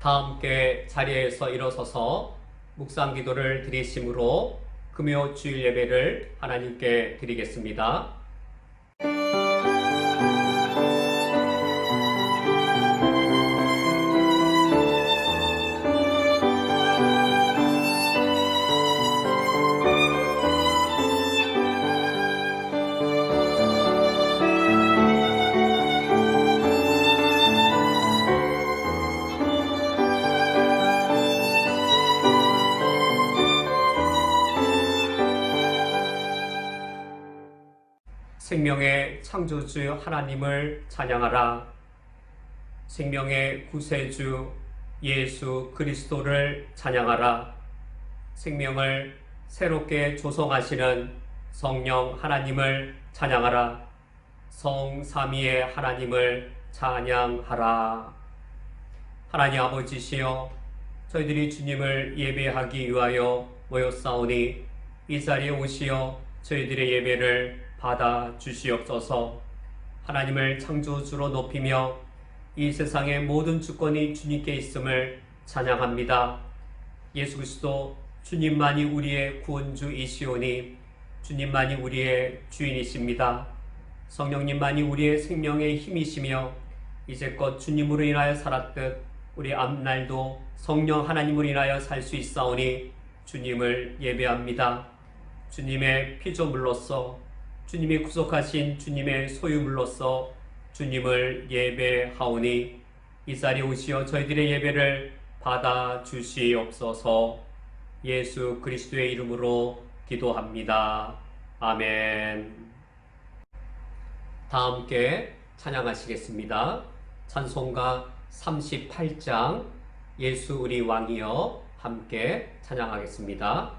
다 함께 자리에서 일어서서 묵상 기도를 드리심으로 금요 주일 예배를 하나님께 드리겠습니다. 생명의 창조주 하나님을 찬양하라. 생명의 구세주 예수 그리스도를 찬양하라. 생명을 새롭게 조성하시는 성령 하나님을 찬양하라. 성삼위의 하나님을 찬양하라. 하나님 아버지시여, 저희들이 주님을 예배하기 위하여 모였사오니 이 자리에 오시어 저희들의 예배를 받아 주시옵소서. 하나님을 창조주로 높이며 이 세상의 모든 주권이 주님께 있음을 찬양합니다. 예수 그리스도 주님만이 우리의 구원주이시오니 주님만이 우리의 주인이십니다. 성령님만이 우리의 생명의 힘이시며 이제껏 주님으로 인하여 살았듯 우리 앞날도 성령 하나님으로 인하여 살 수 있사오니 주님을 예배합니다. 주님의 피조물로서 주님이 구속하신 주님의 소유물로서 주님을 예배하오니 이 자리에 오시어 저희들의 예배를 받아 주시옵소서. 예수 그리스도의 이름으로 기도합니다. 아멘. 다 함께 찬양하시겠습니다. 찬송가 38장 예수 우리 왕이여 함께 찬양하겠습니다.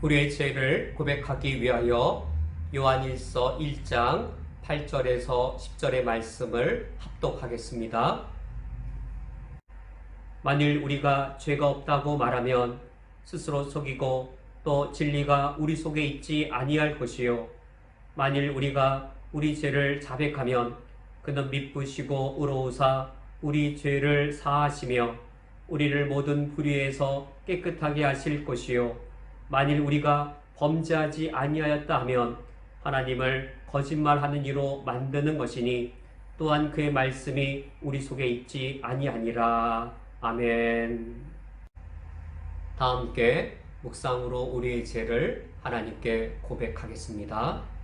우리의 죄를 고백하기 위하여 요한일서 1장 8절에서 10절의 말씀을 합독하겠습니다. 만일 우리가 죄가 없다고 말하면 스스로 속이고 또 진리가 우리 속에 있지 아니할 것이요, 만일 우리가 우리 죄를 자백하면 그는 미쁘시고 의로우사 우리 죄를 사하시며 우리를 모든 불의에서 깨끗하게 하실 것이요, 만일 우리가 범죄하지 아니하였다 하면 하나님을 거짓말하는 이로 만드는 것이니 또한 그의 말씀이 우리 속에 있지 아니하니라. 아멘. 다 함께 묵상으로 우리의 죄를 하나님께 고백하겠습니다.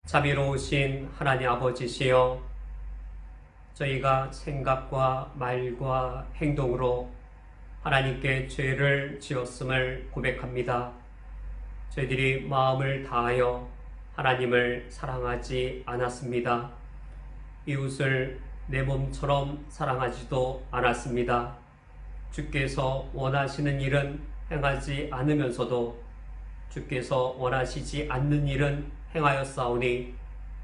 자비로우신 하나님 아버지시여, 저희가 생각과 말과 행동으로 하나님께 죄를 지었음을 고백합니다. 저희들이 마음을 다하여 하나님을 사랑하지 않았습니다. 이웃을 내 몸처럼 사랑하지도 않았습니다. 주께서 원하시는 일은 행하지 않으면서도 주께서 원하시지 않는 일은 행하였사오니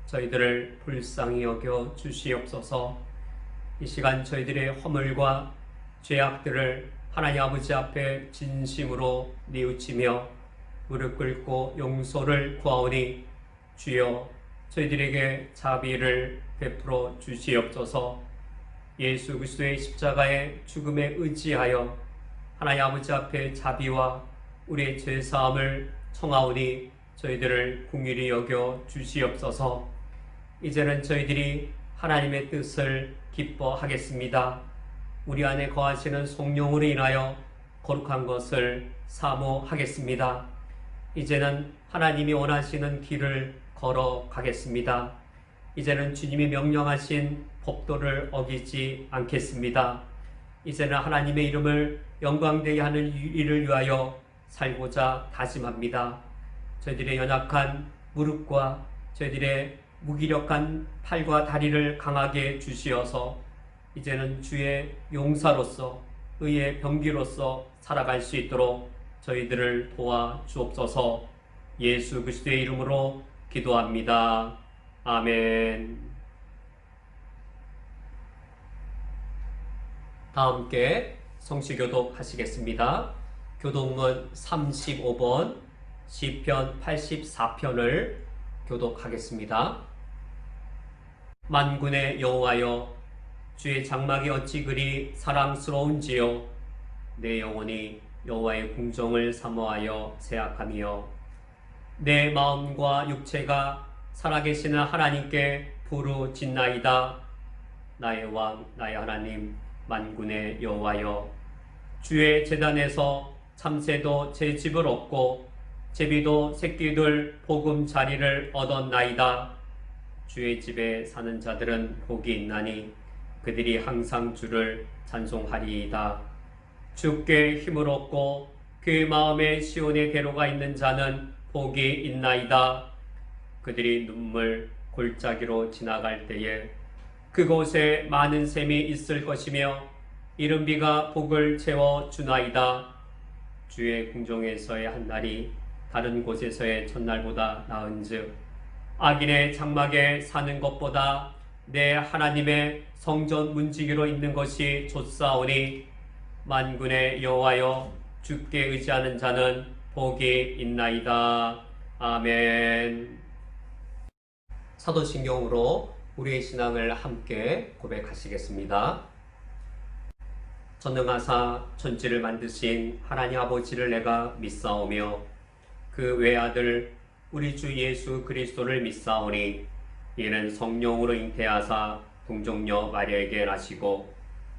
저희들을 불쌍히 여겨 주시옵소서. 이 시간 저희들의 허물과 죄악들을 하나님 아버지 앞에 진심으로 뉘우치며 무릎 꿇고 용서를 구하오니 주여 저희들에게 자비를 베풀어 주시옵소서. 예수 그리스도의 십자가의 죽음에 의지하여 하나님 아버지 앞에 자비와 우리의 죄사함을 청하오니 저희들을 긍휼히 여겨 주시옵소서. 이제는 저희들이 하나님의 뜻을 기뻐하겠습니다. 우리 안에 거하시는 성령으로 인하여 거룩한 것을 사모하겠습니다. 이제는 하나님이 원하시는 길을 걸어가겠습니다. 이제는 주님이 명령하신 법도를 어기지 않겠습니다. 이제는 하나님의 이름을 영광되게 하는 일을 위하여 살고자 다짐합니다. 저희들의 연약한 무릎과 저희들의 무기력한 팔과 다리를 강하게 주시어서 이제는 주의 용사로서 의의 병기로서 살아갈 수 있도록 저희들을 도와 주옵소서. 예수 그리스도의 이름으로 기도합니다. 아멘. 다 함께 성시교독 하시겠습니다. 교독문 35번 시편 84편을 교독하겠습니다. 만군의 여호와여, 주의 장막이 어찌 그리 사랑스러운지요. 내 영혼이 여호와의 궁정을 사모하여 생각하며 내 마음과 육체가 살아계시는 하나님께 부르짖나이다. 나의 왕 나의 하나님 만군의 여호와여, 주의 제단에서 참새도 제 집을 얻고 제비도 새끼들 보금자리를 얻었나이다. 주의 집에 사는 자들은 복이 있나니 그들이 항상 주를 찬송하리이다. 주께 힘을 얻고 그 마음에 시온의 괴로가 있는 자는 복이 있나이다. 그들이 눈물 골짜기로 지나갈 때에 그곳에 많은 샘이 있을 것이며 이른 비가 복을 채워 주나이다. 주의 궁정에서의 한 날이 다른 곳에서의 첫날보다 나은즉 악인의 장막에 사는 것보다 내 하나님의 성전 문지기로 있는 것이 좋사오니 만군의 여호와여, 주께 의지하는 자는 복이 있나이다. 아멘. 사도신경으로 우리의 신앙을 함께 고백하시겠습니다. 전능하사 천지를 만드신 하나님 아버지를 내가 믿사오며 그 외아들 우리 주 예수 그리스도를 믿사오니 이는 성령으로 잉태하사 동정녀 마리아에게 나시고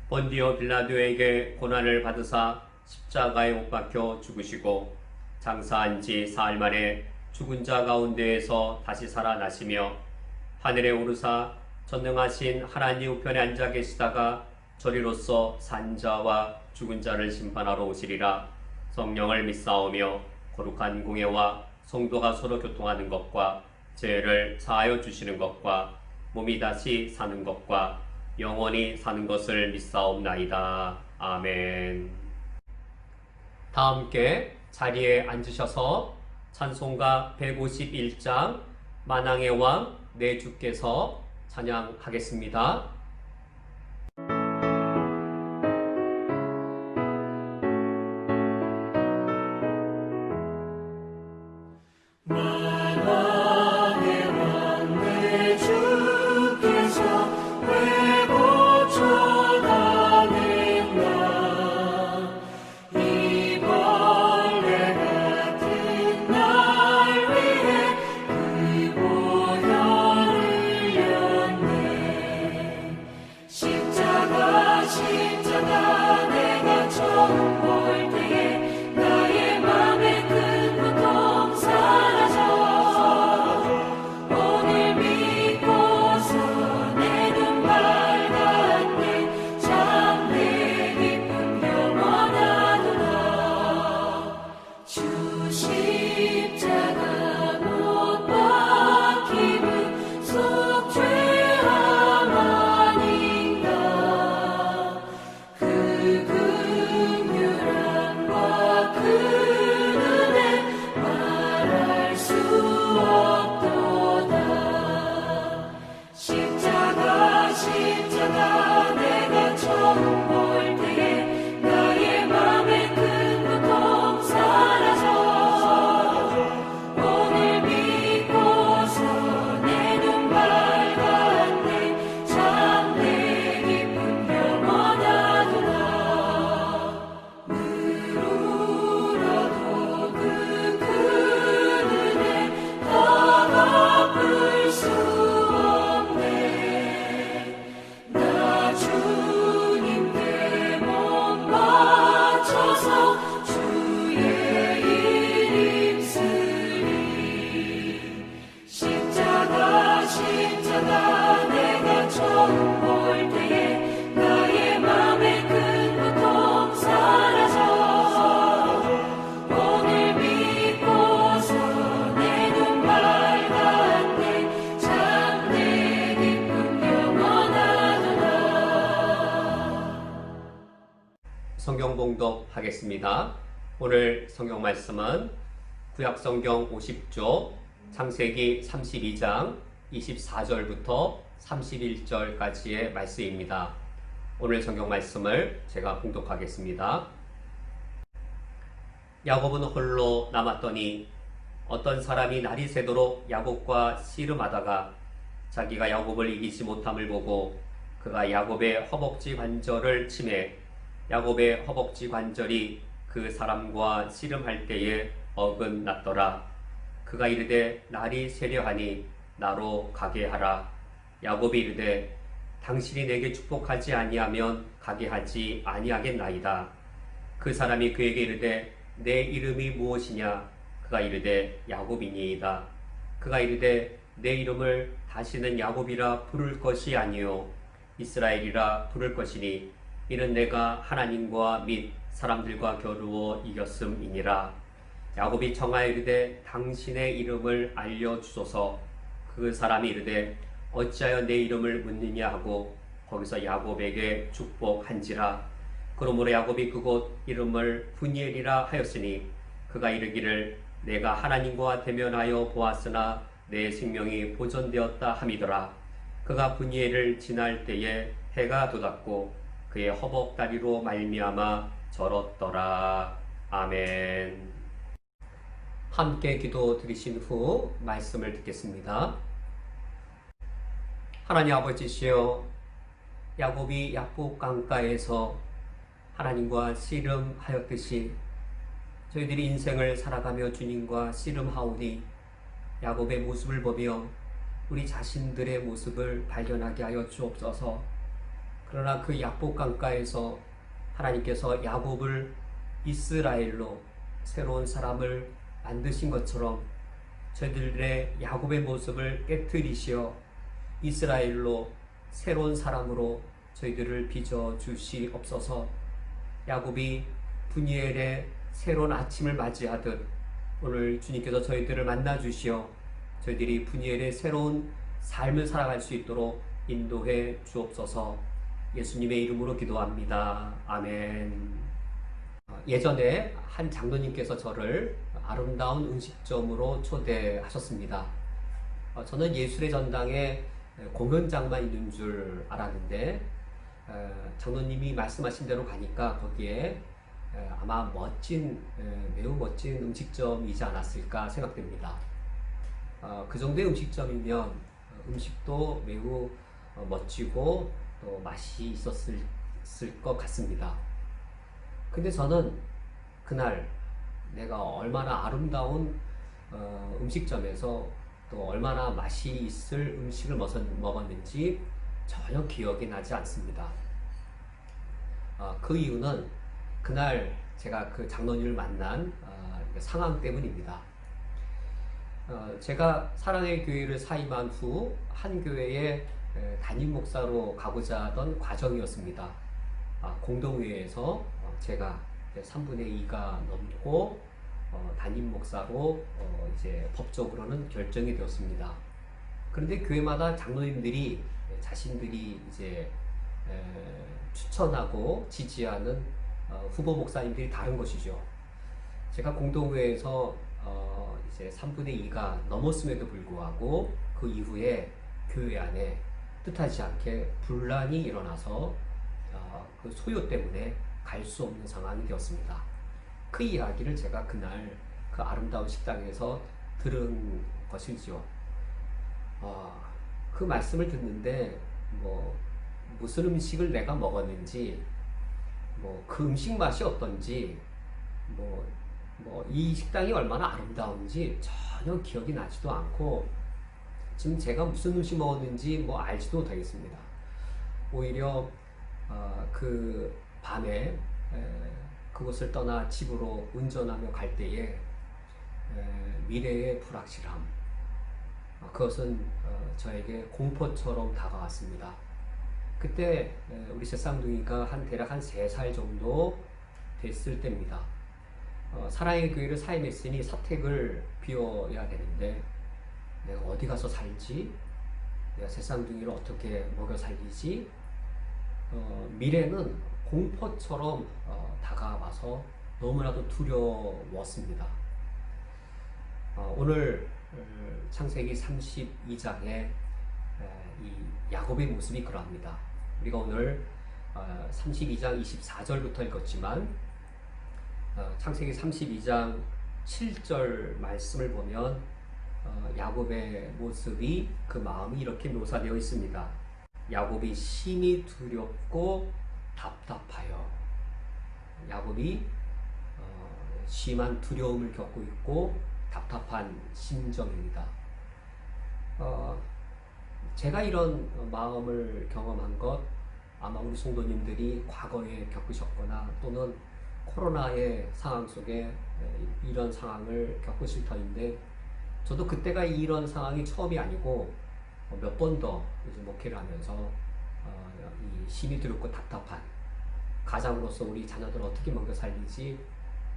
본디오 빌라도에게 고난을 받으사 십자가에 못 박혀 죽으시고 장사한 지 사흘 만에 죽은 자 가운데에서 다시 살아나시며 하늘에 오르사 전능하신 하나님 우편에 앉아 계시다가 저리로서 산 자와 죽은 자를 심판하러 오시리라. 성령을 믿사오며 거룩한 공예와 성도가 서로 교통하는 것과 죄를 사하여 주시는 것과 몸이 다시 사는 것과 영원히 사는 것을 믿사옵나이다. 아멘. 다 함께 자리에 앉으셔서 찬송가 151장 만왕의 왕 내 주께서 찬양하겠습니다. 성경 봉독하겠습니다. 오늘 성경 말씀은 구약성경 50조 창세기 32장 24절부터 31절까지의 말씀입니다. 오늘 성경 말씀을 제가 봉독하겠습니다. 야곱은 홀로 남았더니 어떤 사람이 날이 새도록 야곱과 씨름하다가 자기가 야곱을 이기지 못함을 보고 그가 야곱의 허벅지 관절을 치매 야곱의 허벅지 관절이 그 사람과 씨름할 때에 어긋났더라. 그가 이르되 날이 새려하니 나로 가게 하라. 야곱이 이르되 당신이 내게 축복하지 아니하면 가게 하지 아니하겠나이다. 그 사람이 그에게 이르되 내 이름이 무엇이냐? 그가 이르되 야곱이니이다. 그가 이르되 내 이름을 다시는 야곱이라 부를 것이 아니요 이스라엘이라 부를 것이니 이는 내가 하나님과 및 사람들과 겨루어 이겼음이니라. 야곱이 청하여 이르되 당신의 이름을 알려주소서. 그 사람이 이르되 어찌하여 내 이름을 묻느냐 하고 거기서 야곱에게 축복한지라. 그러므로 야곱이 그곳 이름을 브니엘이라 하였으니 그가 이르기를 내가 하나님과 대면하여 보았으나 내 생명이 보존되었다 함이더라. 그가 브니엘을 지날 때에 해가 돋았고 그의 허벅다리로 말미암아 절었더라. 아멘. 함께 기도 드리신 후 말씀을 듣겠습니다. 하나님 아버지시여, 야곱이 야복 강가에서 하나님과 씨름하였듯이 저희들이 인생을 살아가며 주님과 씨름하오니 야곱의 모습을 보며 우리 자신들의 모습을 발견하게 하여 주옵소서. 그러나 그 야복 강가에서 하나님께서 야곱을 이스라엘로 새로운 사람을 만드신 것처럼 저희들의 야곱의 모습을 깨뜨리시어 이스라엘로 새로운 사람으로 저희들을 빚어 주시옵소서. 야곱이 브니엘의 새로운 아침을 맞이하듯 오늘 주님께서 저희들을 만나 주시어 저희들이 분이엘의 새로운 삶을 살아갈 수 있도록 인도해 주옵소서. 예수님의 이름으로 기도합니다. 아멘. 예전에 한 장로님께서 저를 아름다운 음식점으로 초대하셨습니다. 저는 예술의 전당에 공연장만 있는 줄 알았는데 장로님이 말씀하신 대로 가니까 거기에 아마 매우 멋진 음식점이지 않았을까 생각됩니다. 그 정도의 음식점이면 음식도 매우 멋지고 또 맛이 있었을 것 같습니다. 근데 저는 그날 내가 얼마나 아름다운 음식점에서 또 얼마나 맛이 있을 음식을 먹었는지 전혀 기억이 나지 않습니다. 그 이유는 그날 제가 그 장로님을 만난 상황 때문입니다. 제가 사랑의 교회를 사임한 후 한 교회에 담임 목사로 가고자 하던 과정이었습니다. 공동회에서 제가 3분의 2가 넘고 담임 목사로 이제 법적으로는 결정이 되었습니다. 그런데 교회마다 장로님들이 자신들이 이제 추천하고 지지하는 후보 목사님들이 다른 것이죠. 제가 공동회에서 이제 3분의 2가 넘었음에도 불구하고 그 이후에 교회 안에 뜻하지 않게 분란이 일어나서 그 소요 때문에 갈 수 없는 상황이 되었습니다. 그 이야기를 제가 그날 그 아름다운 식당에서 들은 것이죠. 그 말씀을 듣는데 무슨 음식을 내가 먹었는지 그 음식 맛이 어떤지 이 식당이 얼마나 아름다운지 전혀 기억이 나지도 않고 지금 제가 무슨 음식 먹었는지 알지도 못하겠습니다. 오히려 그 밤에 그곳을 떠나 집으로 운전하며 갈 때에 미래의 불확실함, 그것은 저에게 공포처럼 다가왔습니다. 그때 우리 제 쌍둥이가 대략 한 3살 정도 됐을 때입니다. 사랑의 교회를 사임했으니 사택을 비워야 되는데 내가 어디 가서 살지? 내가 제 쌍둥이를 어떻게 먹여 살리지? 미래는 공포처럼 다가와서 너무나도 두려웠습니다. 오늘 창세기 32장에 이 야곱의 모습이 그러합니다. 우리가 오늘 32장 24절부터 읽었지만 창세기 32장 7절 말씀을 보면 야곱의 모습이 그 마음이 이렇게 묘사되어 있습니다. 야곱이 심히 두렵고 답답하여. 야곱이 심한 두려움을 겪고 있고 답답한 심정입니다. 제가 이런 마음을 경험한 것 아마 우리 성도님들이 과거에 겪으셨거나 또는 코로나의 상황 속에 이런 상황을 겪으실 터인데 저도 그때가 이런 상황이 처음이 아니고 몇 번 더 목회를 하면서 이 심히 두렵고 답답한 가장으로서 우리 자녀들 어떻게 먹여 살리지,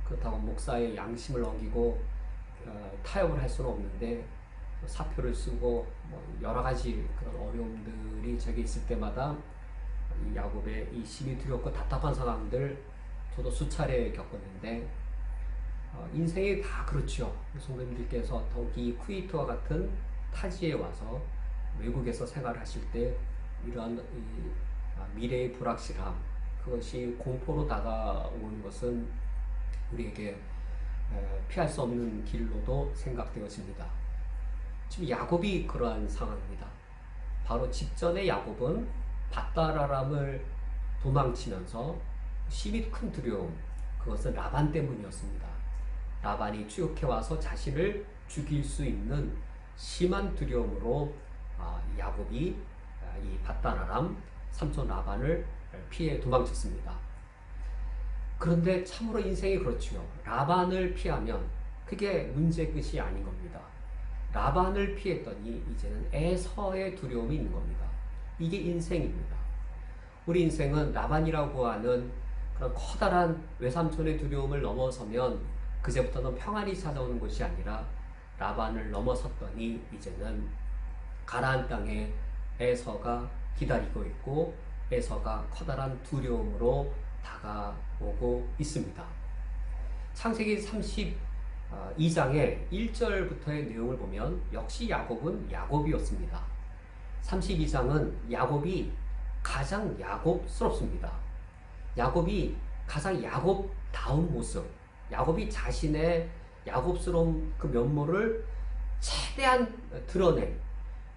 그렇다고 목사의 양심을 어기고 타협을 할 수는 없는데 사표를 쓰고 여러 가지 그런 어려움들이 제게 있을 때마다 이 야곱의 이 심히 두렵고 답답한 상황들 저도 수차례 겪었는데 인생이 다 그렇죠. 성도님들께서 더욱이 쿠웨이트와 같은 타지에 와서 외국에서 생활하실 때 이런 미래의 불확실함, 그것이 공포로 다가오는 것은 우리에게 피할 수 없는 길로도 생각되어집니다. 지금 야곱이 그러한 상황입니다. 바로 직전에 야곱은 밧다라람을 도망치면서 심히 큰 두려움, 그것은 라반 때문이었습니다. 라반이 추격해와서 자신을 죽일 수 있는 심한 두려움으로 야곱이 이 밧다라람 삼촌 라반을 피해 도망쳤습니다. 그런데 참으로 인생이 그렇지요. 라반을 피하면 그게 문제 끝이 아닌 겁니다. 라반을 피했더니 이제는 에서의 두려움이 있는 겁니다. 이게 인생입니다. 우리 인생은 라반이라고 하는 그런 커다란 외삼촌의 두려움을 넘어서면 그제부터는 평안이 찾아오는 것이 아니라 라반을 넘어섰더니 이제는 가나안 땅에 에서가 기다리고 있고 에서가 커다란 두려움으로 다가오고 있습니다. 창세기 32장의 1절부터의 내용을 보면 역시 야곱은 야곱이었습니다. 32장은 야곱이 가장 야곱스럽습니다. 야곱이 가장 야곱다운 모습, 야곱이 자신의 야곱스러운 그 면모를 최대한 드러낸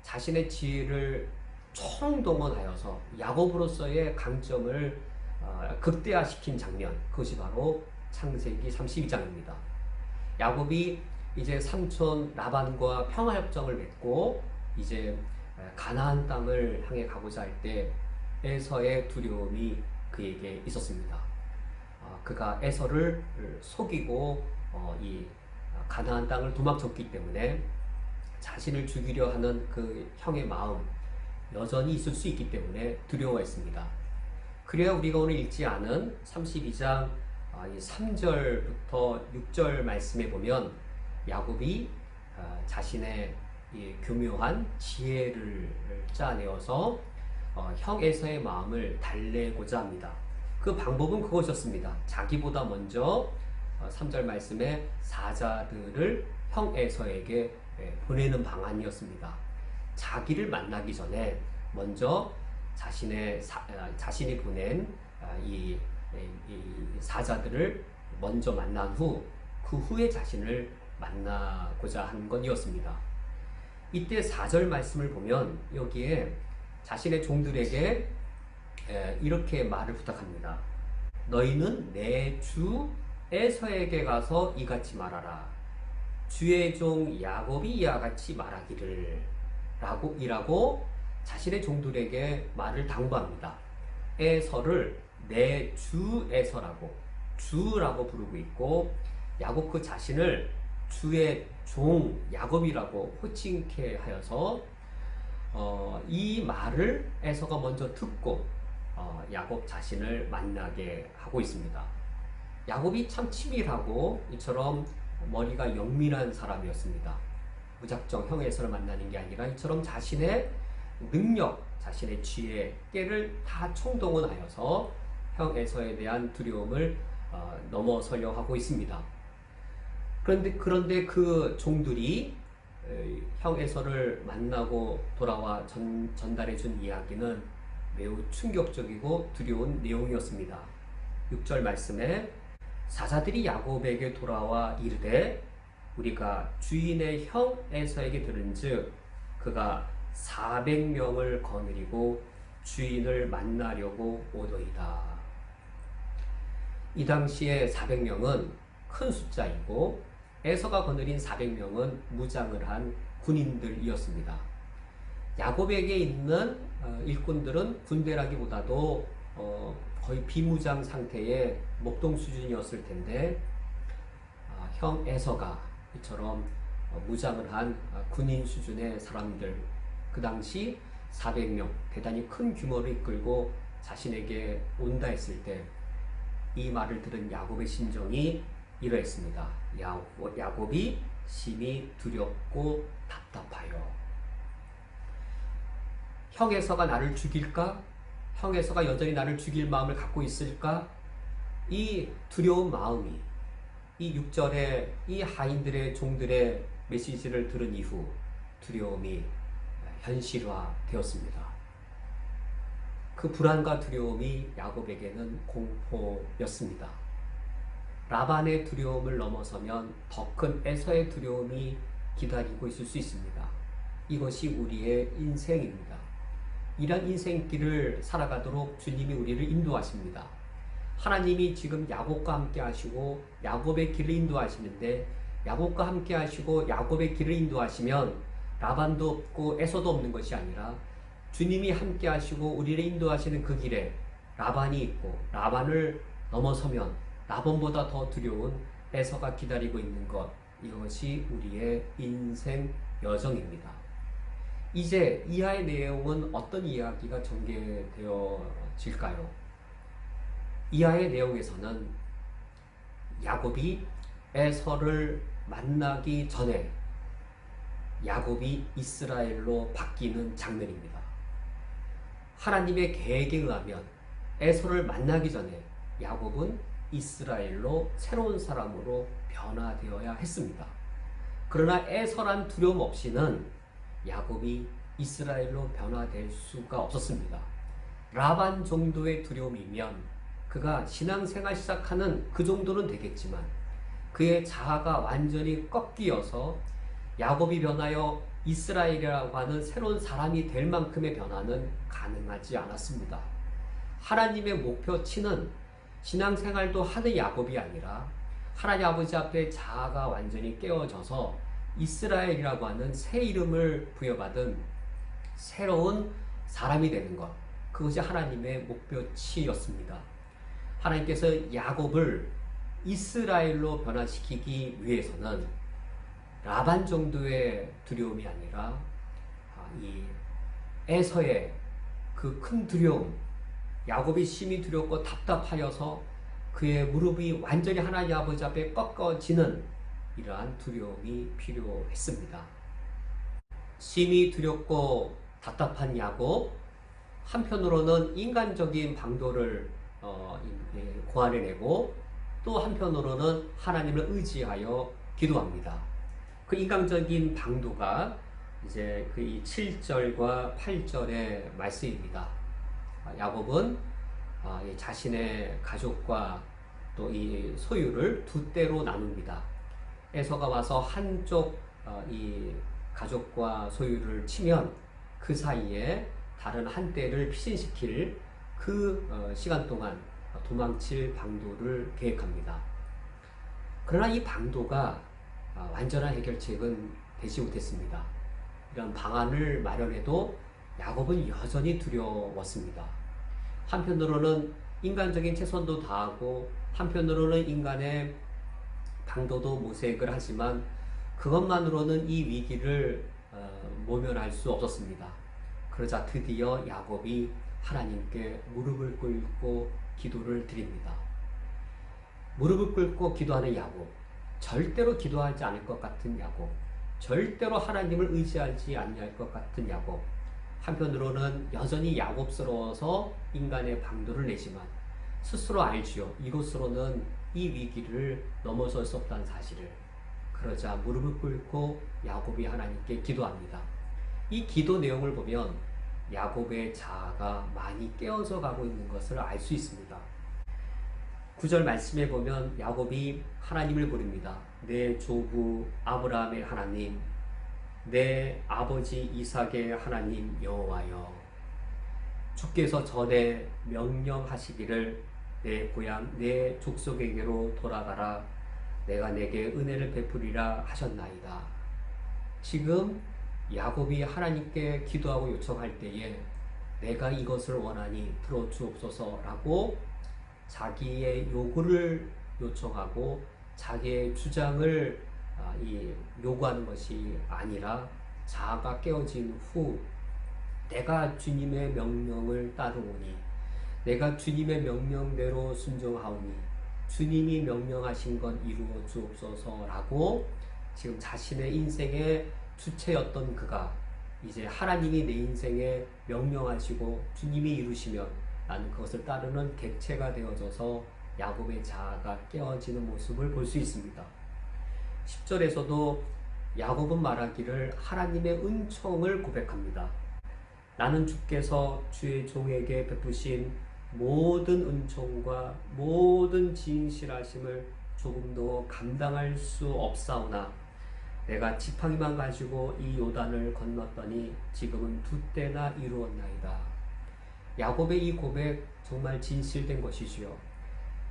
자신의 지혜를 총동원하여서 야곱으로서의 강점을 극대화시킨 장면, 그것이 바로 창세기 32장입니다. 야곱이 이제 삼촌 라반과 평화협정을 맺고 이제 가나안 땅을 향해 가고자 할 때 에서의 두려움이 그에게 있었습니다. 그가 에서를 속이고 이 가나안 땅을 도망쳤기 때문에 자신을 죽이려 하는 그 형의 마음 여전히 있을 수 있기 때문에 두려워했습니다. 그래야 우리가 오늘 읽지 않은 32장 3절부터 6절 말씀에 보면 야곱이 자신의 교묘한 지혜를 짜내어서 형 에서의 마음을 달래고자 합니다. 그 방법은 그것이었습니다. 자기보다 먼저 3절 말씀에 사자들을 형 에서에게 보내는 방안이었습니다. 자기를 만나기 전에 먼저 자신이 보낸 이 사자들을 먼저 만난 후 그 후에 자신을 만나고자 한 것이었습니다. 이때 4절 말씀을 보면 여기에 자신의 종들에게 이렇게 말을 부탁합니다. 너희는 내 주 에서에게 가서 이같이 말하라. 주의 종 야곱이 이와 같이 말하기를 이라고 자신의 종들에게 말을 당부합니다. 에서를 내 주 에서라고 주라고 부르고 있고 야곱 그 자신을 주의 종 야곱이라고 호칭케 하여서 이 말을 에서가 먼저 듣고 야곱 자신을 만나게 하고 있습니다. 야곱이 참 치밀하고 이처럼 머리가 영민한 사람이었습니다. 무작정 형 에서를 만나는 게 아니라 이처럼 자신의 능력, 자신의 지혜, 깨를 다 총동원하여서 형 에서에 대한 두려움을 넘어서려 하고 있습니다. 그런데 그 종들이 형 에서를 만나고 돌아와 전달해 준 이야기는 매우 충격적이고 두려운 내용이었습니다. 6절 말씀에 사자들이 야곱에게 돌아와 이르되 우리가 주인의 형 에서에게 들은즉 그가 400명을 거느리고 주인을 만나려고 오더이다. 이 당시에 400명은 큰 숫자이고 에서가 거느린 400명은 무장을 한 군인들이었습니다. 야곱에게 있는 일꾼들은 군대라기보다도 거의 비무장 상태의 목동 수준이었을 텐데 형 에서가 이처럼 무장을 한 군인 수준의 사람들, 그 당시 400명 대단히 큰 규모를 이끌고 자신에게 온다 했을 때 이 말을 들은 야곱의 심정이 이러했습니다. 야곱이 심히 두렵고 답답하여. 형 에서가 나를 죽일까? 형 에서가 여전히 나를 죽일 마음을 갖고 있을까? 이 두려운 마음이 이 6절에 이 하인들의 종들의 메시지를 들은 이후 두려움이 현실화되었습니다. 그 불안과 두려움이 야곱에게는 공포였습니다. 라반의 두려움을 넘어서면 더 큰 에서의 두려움이 기다리고 있을 수 있습니다. 이것이 우리의 인생입니다. 이런 인생길을 살아가도록 주님이 우리를 인도하십니다. 하나님이 지금 야곱과 함께 하시고 야곱의 길을 인도하시는데 야곱과 함께 하시고 야곱의 길을 인도하시면 라반도 없고 에서도 없는 것이 아니라 주님이 함께 하시고 우리를 인도하시는 그 길에 라반이 있고 라반을 넘어서면 라반보다 더 두려운 에서가 기다리고 있는 것, 이것이 우리의 인생 여정입니다. 이제 이하의 내용은 어떤 이야기가 전개되어질까요? 이하의 내용에서는 야곱이 에서를 만나기 전에 야곱이 이스라엘로 바뀌는 장면입니다. 하나님의 계획에 의하면 에서를 만나기 전에 야곱은 이스라엘로 새로운 사람으로 변화되어야 했습니다. 그러나 에서란 두려움 없이는 야곱이 이스라엘로 변화될 수가 없었습니다. 라반 정도의 두려움이면 그가 신앙생활 시작하는 그 정도는 되겠지만 그의 자아가 완전히 꺾이어서 야곱이 변하여 이스라엘이라고 하는 새로운 사람이 될 만큼의 변화는 가능하지 않았습니다. 하나님의 목표치는 신앙생활도 하는 야곱이 아니라 하나님 아버지 앞에 자아가 완전히 깨어져서 이스라엘이라고 하는 새 이름을 부여받은 새로운 사람이 되는 것, 그것이 하나님의 목표치였습니다. 하나님께서 야곱을 이스라엘로 변화시키기 위해서는 라반 정도의 두려움이 아니라 이 에서의 그 큰 두려움, 야곱이 심히 두렵고 답답하여서 그의 무릎이 완전히 하나님 아버지 앞에 꺾어지는 이러한 두려움이 필요했습니다. 심히 두렵고 답답한 야곱, 한편으로는 인간적인 방도를 고안해내고 또 한편으로는 하나님을 의지하여 기도합니다. 그 인간적인 방도가 이제 그 7절과 8절의 말씀입니다. 야곱은 자신의 가족과 또 이 소유를 두 때로 나눕니다. 에서가 와서 한쪽 이 가족과 소유를 치면 그 사이에 다른 한 때를 피신시킬 그 시간 동안 도망칠 방도를 계획합니다. 그러나 이 방도가 완전한 해결책은 되지 못했습니다. 이런 방안을 마련해도 야곱은 여전히 두려웠습니다. 한편으로는 인간적인 최선도 다하고 한편으로는 인간의 방도도 모색을 하지만 그것만으로는 이 위기를 모면할 수 없었습니다. 그러자 드디어 야곱이 하나님께 무릎을 꿇고 기도를 드립니다. 무릎을 꿇고 기도하는 야곱, 절대로 기도하지 않을 것 같은 야곱, 절대로 하나님을 의지하지 않을 것 같은 야곱, 한편으로는 여전히 야곱스러워서 인간의 방도를 내지만 스스로 알지요. 이곳으로는 이 위기를 넘어설 수 없다는 사실을. 그러자 무릎을 꿇고 야곱이 하나님께 기도합니다. 이 기도 내용을 보면 야곱의 자아가 많이 깨어져 가고 있는 것을 알 수 있습니다. 9절 말씀에 보면 야곱이 하나님을 부릅니다. 내 조부 아브라함의 하나님, 내 아버지 이삭의 하나님 여호와여, 주께서 전에 명령하시기를 내 고향 내 족속에게로 돌아가라, 내가 내게 은혜를 베푸리라 하셨나이다. 지금 야곱이 하나님께 기도하고 요청할 때에 내가 이것을 원하니 들어주옵소서라고 자기의 요구를 요청하고 자기의 주장을 요구하는 것이 아니라 자아가 깨어진 후 내가 주님의 명령을 따르오니, 내가 주님의 명령대로 순종하오니 주님이 명령하신 건 이루어 주옵소서라고 지금 자신의 인생의 주체였던 그가 이제 하나님이 내 인생에 명령하시고 주님이 이루시면 나는 그것을 따르는 객체가 되어져서 야곱의 자아가 깨어지는 모습을 볼 수 있습니다. 10절에서도 야곱은 말하기를 하나님의 은총을 고백합니다. 나는 주께서 주의 종에게 베푸신 모든 은총과 모든 진실하심을 조금도 감당할 수 없사오나 내가 지팡이만 가지고 이 요단을 건넜더니 지금은 두 때나 이루었나이다. 야곱의 이 고백 정말 진실된 것이지요.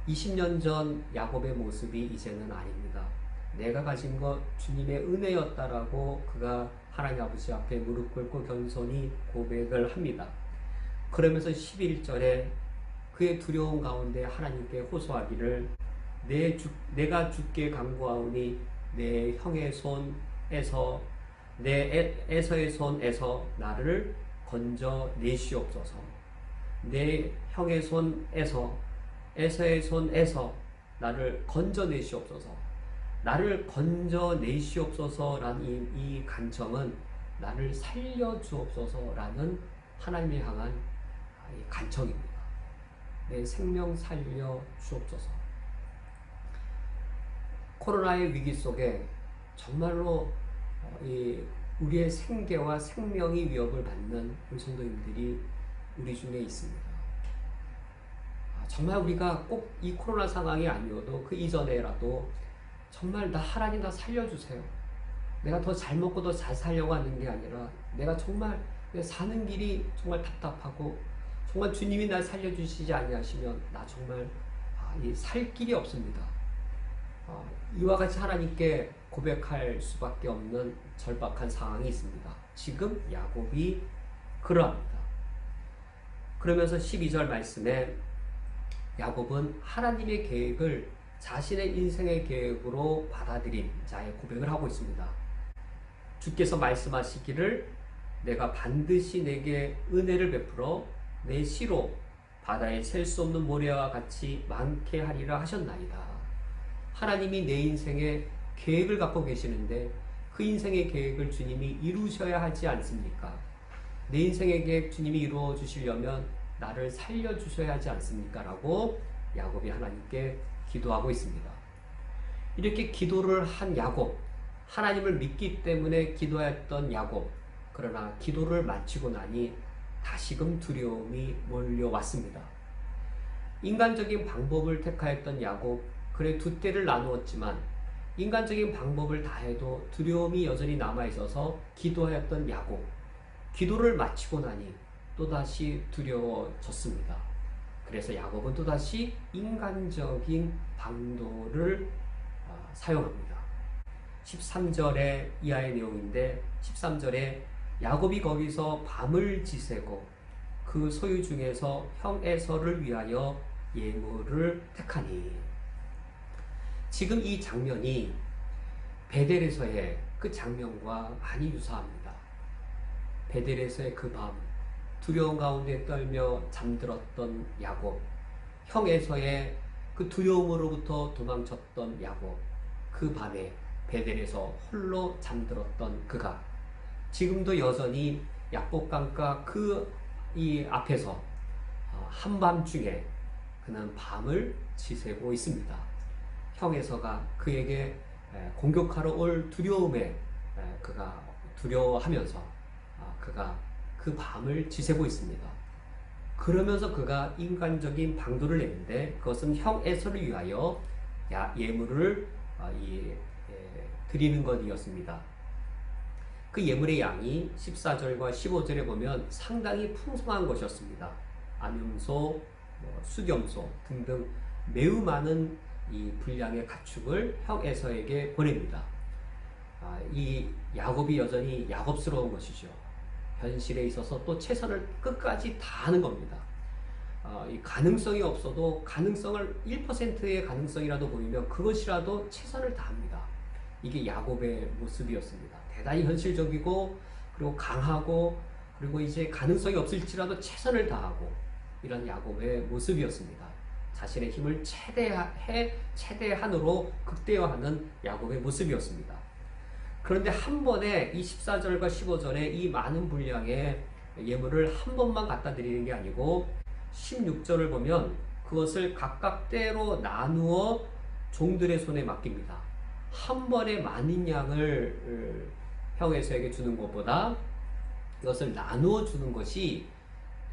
20년 전 야곱의 모습이 이제는 아닙니다. 내가 가진 것 주님의 은혜였다라고 그가 하나님 아버지 앞에 무릎 꿇고 겸손히 고백을 합니다. 그러면서 11절에 그의 두려움 가운데 하나님께 호소하기를 내가 주께 간구하오니 내 형의 손에서 내 에서의 손에서 나를 건져 내시옵소서. 내 형의 손에서 에서의 손에서 나를 건져 내시옵소서. 나를 건져내시옵소서라는 이 간청은 나를 살려주옵소서라는 하나님을 향한 이 간청입니다. 내 생명 살려 주옵소서. 코로나의 위기 속에 정말로 우리의 생계와 생명이 위협을 받는 우리 성도님들이 우리 중에 있습니다. 정말 우리가 꼭 이 코로나 상황이 아니어도 그 이전에라도 정말 하나님 나 살려주세요. 내가 더 잘 먹고 더 잘 살려고 하는 게 아니라 내가 정말 사는 길이 정말 답답하고 정말 주님이 날 살려주시지 아니하시면 나 정말 살 길이 없습니다. 이와 같이 하나님께 고백할 수밖에 없는 절박한 상황이 있습니다. 지금 야곱이 그러합니다. 그러면서 12절 말씀에 야곱은 하나님의 계획을 자신의 인생의 계획으로 받아들인 자의 고백을 하고 있습니다. 주께서 말씀하시기를 내가 반드시 내게 은혜를 베풀어 내 씨로 바다에 셀 수 없는 모래와 같이 많게 하리라 하셨나이다. 하나님이 내 인생에 계획을 갖고 계시는데 그 인생의 계획을 주님이 이루셔야 하지 않습니까? 내 인생의 계획 주님이 이루어 주시려면 나를 살려주셔야 하지 않습니까? 라고 야곱이 하나님께 기도하고 있습니다. 이렇게 기도를 한 야곱, 하나님을 믿기 때문에 기도했던 야곱, 그러나 기도를 마치고 나니 다시금 두려움이 몰려왔습니다. 인간적인 방법을 택하였던 야곱, 그래 두 때를 나누었지만 인간적인 방법을 다해도 두려움이 여전히 남아있어서 기도하였던 야곱, 기도를 마치고 나니 또다시 두려워졌습니다. 그래서 야곱은 또다시 인간적인 방도를 사용합니다. 13절의 이하의 내용인데 13절에 야곱이 거기서 밤을 지새고 그 소유 중에서 형 에서를 위하여 예물을 택하니, 지금 이 장면이 베델에서의 그 장면과 많이 유사합니다. 베델에서의 그 밤, 두려움 가운데 떨며 잠들었던 야곱, 형 에서의 그 두려움으로부터 도망쳤던 야곱, 그 밤에 베델에서 홀로 잠들었던 그가 지금도 여전히 야복강가 이 앞에서 한밤중에 그는 밤을 지새고 있습니다. 형에서가 그에게 공격하러 올 두려움에 그가 두려워하면서 그가 그 밤을 지새고 있습니다. 그러면서 그가 인간적인 방도를 내는데 그것은 형 에서를 위하여 예물을 드리는 것이었습니다. 그 예물의 양이 14절과 15절에 보면 상당히 풍성한 것이었습니다. 암염소, 수염소 등등 매우 많은 이 분량의 가축을 형 에서에게 보냅니다. 이 야곱이 여전히 야곱스러운 것이죠. 현실에 있어서 또 최선을 끝까지 다하는 겁니다. 이 가능성이 없어도 가능성을 1%의 가능성이라도 보이면 그것이라도 최선을 다합니다. 이게 야곱의 모습이었습니다. 대단히 현실적이고 그리고 강하고 그리고 이제 가능성이 없을지라도 최선을 다하고 이런 야곱의 모습이었습니다. 자신의 힘을 최대한으로 극대화하는 야곱의 모습이었습니다. 그런데 한 번에 이 14절과 15절에 이 많은 분량의 예물을 한 번만 갖다 드리는 게 아니고 16절을 보면 그것을 각각 때로 나누어 종들의 손에 맡깁니다. 한 번에 많은 양을 형에서에게 주는 것보다 이것을 나누어 주는 것이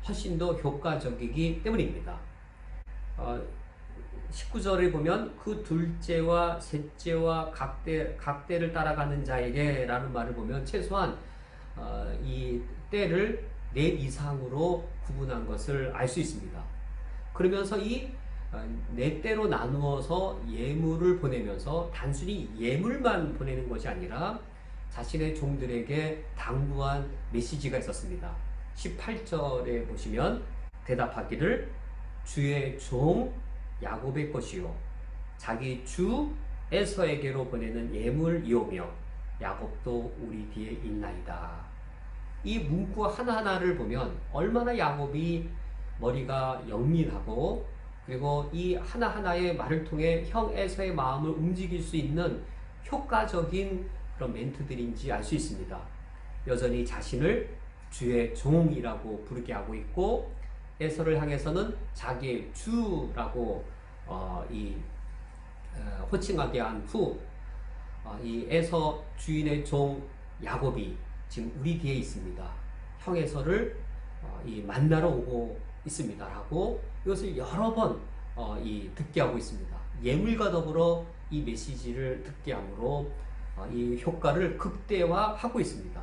훨씬 더 효과적이기 때문입니다. 19절에 보면 그 둘째와 셋째와 각대를 따라가는 자에게 라는 말을 보면 최소한 이 때를 넷 이상으로 구분한 것을 알 수 있습니다. 그러면서 이 네 때로 나누어서 예물을 보내면서 단순히 예물만 보내는 것이 아니라 자신의 종들에게 당부한 메시지가 있었습니다. 18절에 보시면 대답하기를 주의 종 야곱의 것이요 자기 주 에서에게로 보내는 예물이오며 야곱도 우리 뒤에 있나이다. 이 문구 하나하나를 보면 얼마나 야곱이 머리가 영민하고 그리고 이 하나하나의 말을 통해 형 에서의 마음을 움직일 수 있는 효과적인 그런 멘트들인지 알 수 있습니다. 여전히 자신을 주의 종이라고 부르게 하고 있고, 에서를 향해서는 자기의 주라고 호칭하게 한 후, 이 에서 주인의 종 야곱이 지금 우리 뒤에 있습니다. 형 에서를 만나러 오고 있습니다라고 이것을 여러 번 듣게 하고 있습니다. 예물과 더불어 이 메시지를 듣게 함으로 이 효과를 극대화하고 있습니다.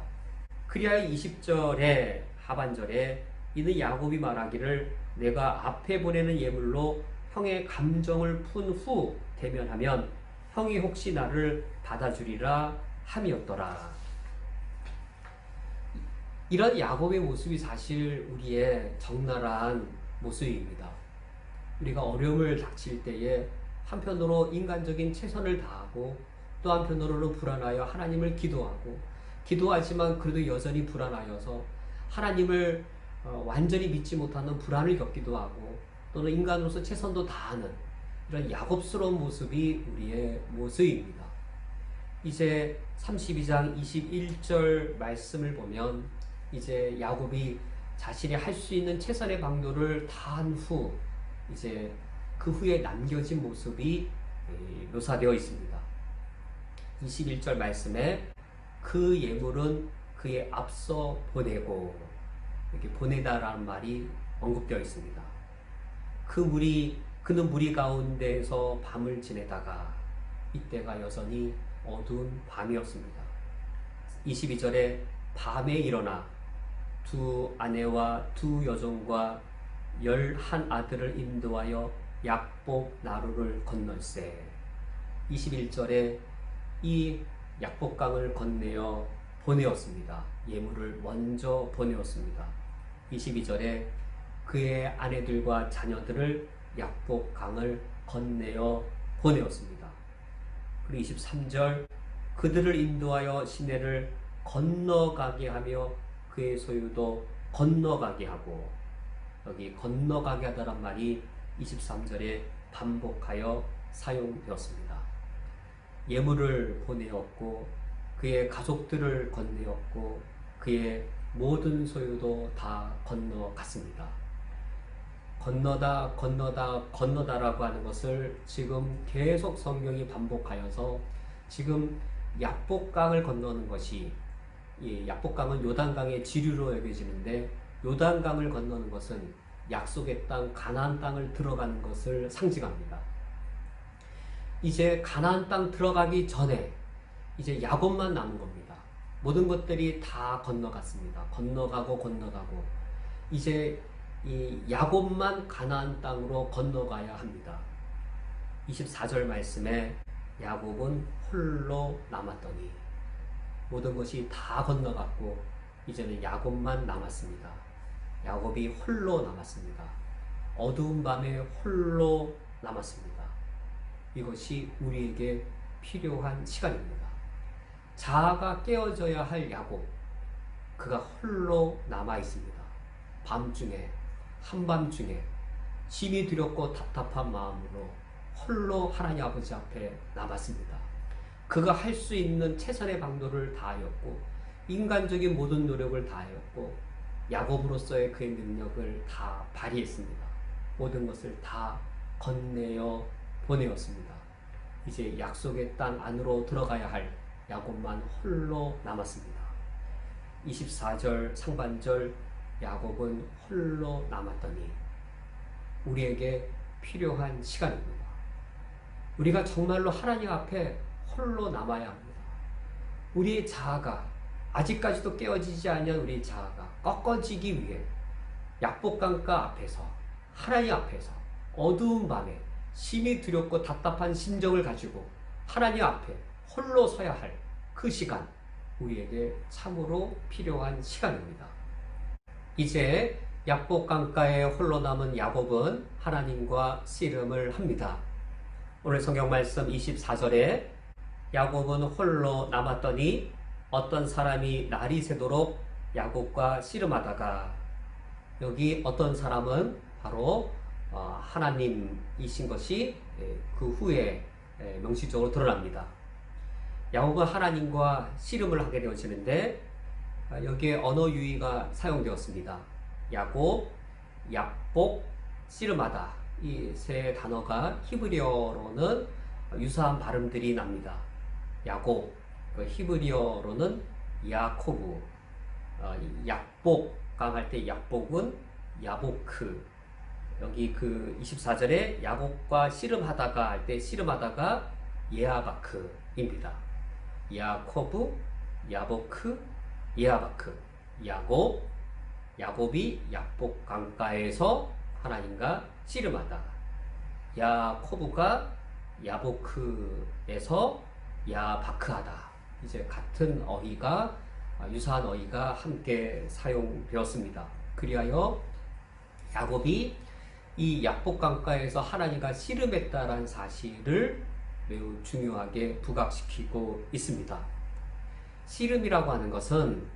그리하여 20절의 하반절에 이는 야곱이 말하기를 내가 앞에 보내는 예물로 형의 감정을 푼 후 대면하면 형이 혹시 나를 받아주리라 함이었더라. 이런 야곱의 모습이 사실 우리의 적나라한 모습입니다. 우리가 어려움을 닥칠 때에 한편으로 인간적인 최선을 다하고 또 한편으로는 불안하여 하나님을 기도하지만 그래도 여전히 불안하여서 하나님을 완전히 믿지 못하는 불안을 겪기도 하고 또는 인간으로서 최선도 다하는 이런 야곱스러운 모습이 우리의 모습입니다. 이제 32장 21절 말씀을 보면 이제 야곱이 자신이 할 수 있는 최선의 방도를 다한 후 이제 그 후에 남겨진 모습이 묘사되어 있습니다. 21절 말씀에 그 예물은 그의 앞서 보내고, 이렇게 보내다라는 말이 언급되어 있습니다. 그는 무리 가운데에서 밤을 지내다가 이때가 여전히 어두운 밤이었습니다. 22절에 밤에 일어나 두 아내와 두 여종과 11 아들을 인도하여 약복 나루를 건널세. 21절에 이 약복강을 건네어 보내었습니다. 예물을 먼저 보내었습니다. 22절에 그의 아내들과 자녀들을 약복강을 건네어 보내었습니다. 그리고 23절 그들을 인도하여 시내를 건너가게 하며 그의 소유도 건너가게 하고, 여기 건너가게 하다란 말이 23절에 반복하여 사용되었습니다. 예물을 보내었고 그의 가족들을 건네었고 그의 모든 소유도 다 건너갔습니다. 건너다라고 하는 것을 지금 계속 성경이 반복하여서 지금 약복강을 건너는 것이, 이 약복강은 요단강의 지류로 여겨지는데 요단강을 건너는 것은 약속의 땅 가나안 땅을 들어가는 것을 상징합니다. 이제 가나안 땅 들어가기 전에 이제 야곱만 남은 겁니다. 모든 것들이 다 건너갔습니다. 건너가고 이제 이 야곱만 가나안 땅으로 건너가야 합니다. 24절 말씀에 야곱은 홀로 남았더니, 모든 것이 다 건너갔고 이제는 야곱만 남았습니다. 야곱이 홀로 남았습니다. 어두운 밤에 홀로 남았습니다. 이것이 우리에게 필요한 시간입니다. 자아가 깨어져야 할 야곱, 그가 홀로 남아 있습니다. 밤중에, 한밤중에 심히 두렵고 답답한 마음으로 홀로 하나님 아버지 앞에 남았습니다. 그가 할 수 있는 최선의 방도를 다하였고 인간적인 모든 노력을 다하였고 야곱으로서의 그의 능력을 다 발휘했습니다. 모든 것을 다 건네어 보내었습니다. 이제 약속의 땅 안으로 들어가야 할 야곱만 홀로 남았습니다. 24절 상반절 야곱은 홀로 남았더니, 우리에게 필요한 시간입니다. 우리가 정말로 하나님 앞에 홀로 남아야 합니다. 우리의 자아가, 아직까지도 깨어지지 않은 우리의 자아가 꺾어지기 위해 약복강가 앞에서, 하나님 앞에서 어두운 밤에 심히 두렵고 답답한 심정을 가지고 하나님 앞에 홀로 서야 할 그 시간, 우리에게 참으로 필요한 시간입니다. 이제 약복강가에 홀로 남은 야곱은 하나님과 씨름을 합니다. 오늘 성경 말씀 24절에 야곱은 홀로 남았더니 어떤 사람이 날이 새도록 야곱과 씨름하다가, 여기 어떤 사람은 바로 하나님이신 것이 그 후에 명시적으로 드러납니다. 야곱은 하나님과 씨름을 하게 되어지는데 여기에 언어 유희가 사용되었습니다. 야곱, 약복, 씨름하다. 이 세 단어가 히브리어로는 유사한 발음들이 납니다. 야곱, 그 히브리어로는 야코브, 약복강 할 때 약복은 야보크. 여기 그 24절에 야곱과 씨름하다가 할 때 씨름하다가 예아바크입니다. 야코브, 야보크, 예아바크. 야곱이 약복 강가에서 하나님과 씨름하다. 야코브가 야보크에서 야바크하다. 이제 같은 어휘가 유사한 어휘가 함께 사용되었습니다. 그리하여 야곱이 이 약복 강가에서 하나님과 씨름했다라는 사실을 매우 중요하게 부각시키고 있습니다. 씨름이라고 하는 것은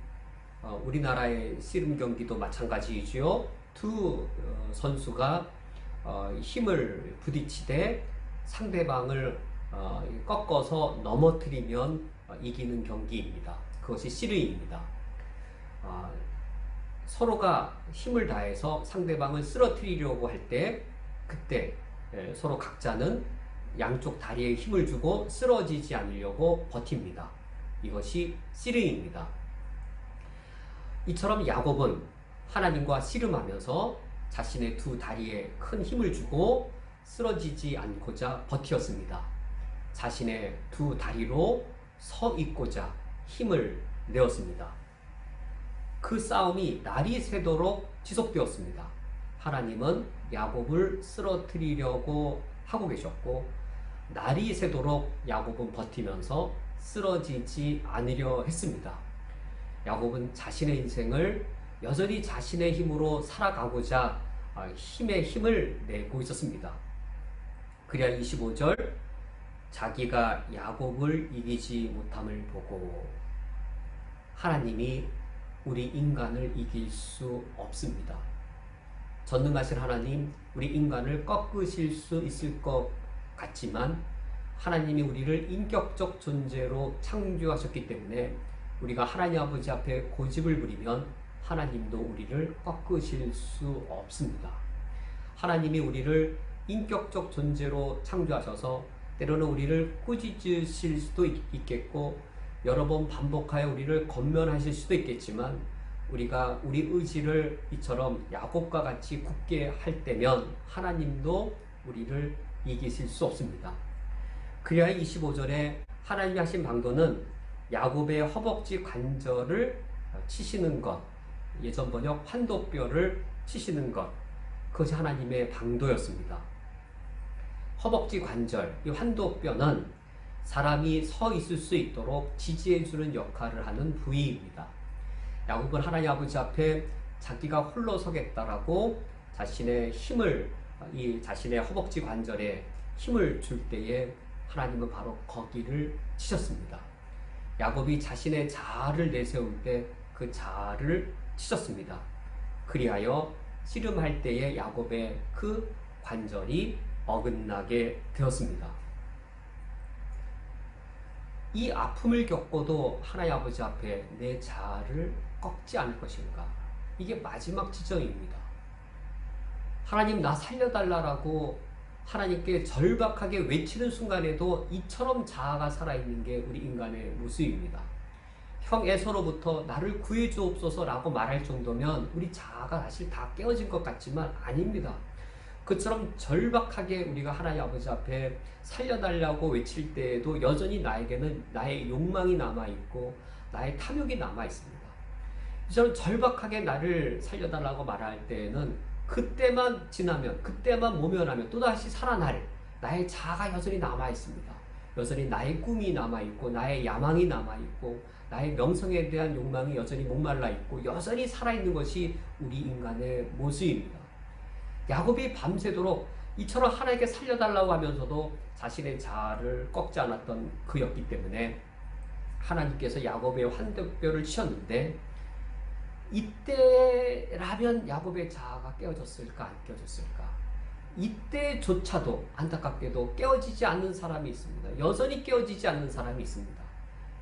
우리나라의 씨름 경기도 마찬가지이지요. 두 선수가 힘을 부딪히되 상대방을 꺾어서 넘어뜨리면 이기는 경기입니다. 그것이 씨름입니다. 서로가 힘을 다해서 상대방을 쓰러뜨리려고 할 때 그때 서로 각자는 양쪽 다리에 힘을 주고 쓰러지지 않으려고 버팁니다. 이것이 씨름입니다. 이처럼 야곱은 하나님과 씨름하면서 자신의 두 다리에 큰 힘을 주고 쓰러지지 않고자 버티었습니다. 자신의 두 다리로 서 있고자 힘을 내었습니다. 그 싸움이 날이 새도록 지속되었습니다. 하나님은 야곱을 쓰러뜨리려고 하고 계셨고 날이 새도록 야곱은 버티면서 쓰러지지 않으려 했습니다. 야곱은 자신의 인생을 여전히 자신의 힘으로 살아가고자 힘을 내고 있었습니다. 그리하 25절 자기가 야곱을 이기지 못함을 보고 하나님이 우리 인간을 이길 수 없습니다. 전능하신 하나님, 우리 인간을 꺾으실 수 있을 것 같지만 하나님이 우리를 인격적 존재로 창조하셨기 때문에 우리가 하나님 아버지 앞에 고집을 부리면 하나님도 우리를 꺾으실 수 없습니다. 하나님이 우리를 인격적 존재로 창조하셔서 때로는 우리를 꾸짖으실 수도 있겠고 여러 번 반복하여 우리를 권면하실 수도 있겠지만 우리가 우리 의지를 이처럼 야곱과 같이 굳게 할 때면 하나님도 우리를 이기실 수 없습니다. 그리하 25절에 하나님이 하신 방도는 야곱의 허벅지 관절을 치시는 것, 예전 번역 환도뼈를 치시는 것, 그것이 하나님의 방도였습니다. 허벅지 관절, 이 환도뼈는 사람이 서 있을 수 있도록 지지해주는 역할을 하는 부위입니다. 야곱은 하나님 아버지 앞에 자기가 홀로 서겠다라고 자신의 힘을, 이 자신의 허벅지 관절에 힘을 줄 때에 하나님은 바로 거기를 치셨습니다. 야곱이 자신의 자아를 내세울 때 그 자아를 치셨습니다. 그리하여 씨름할 때에 야곱의 그 관절이 어긋나게 되었습니다. 이 아픔을 겪고도 하나님 아버지 앞에 내 자아를 꺾지 않을 것인가? 이게 마지막 지정입니다. 하나님 나 살려달라고 하나님께 절박하게 외치는 순간에도 이처럼 자아가 살아있는 게 우리 인간의 모습입니다. 형 에서로부터 나를 구해주옵소서라고 말할 정도면 우리 자아가 사실 다 깨어진 것 같지만 아닙니다. 그처럼 절박하게 우리가 하나님 아버지 앞에 살려달라고 외칠 때에도 여전히 나에게는 나의 욕망이 남아있고 나의 탐욕이 남아있습니다. 이처럼 절박하게 나를 살려달라고 말할 때에는 그때만 지나면, 그때만 모면하면 또다시 살아날 나의 자아가 여전히 남아있습니다. 여전히 나의 꿈이 남아있고 나의 야망이 남아있고 나의 명성에 대한 욕망이 여전히 목말라 있고 여전히 살아있는 것이 우리 인간의 모습입니다. 야곱이 밤새도록 이처럼 하나님께 살려달라고 하면서도 자신의 자아를 꺾지 않았던 그였기 때문에 하나님께서 야곱의 환도뼈를 치셨는데 이때라면 야곱의 자아가 깨어졌을까 안 깨어졌을까? 이때조차도 안타깝게도 깨어지지 않는 사람이 있습니다. 여전히 깨어지지 않는 사람이 있습니다.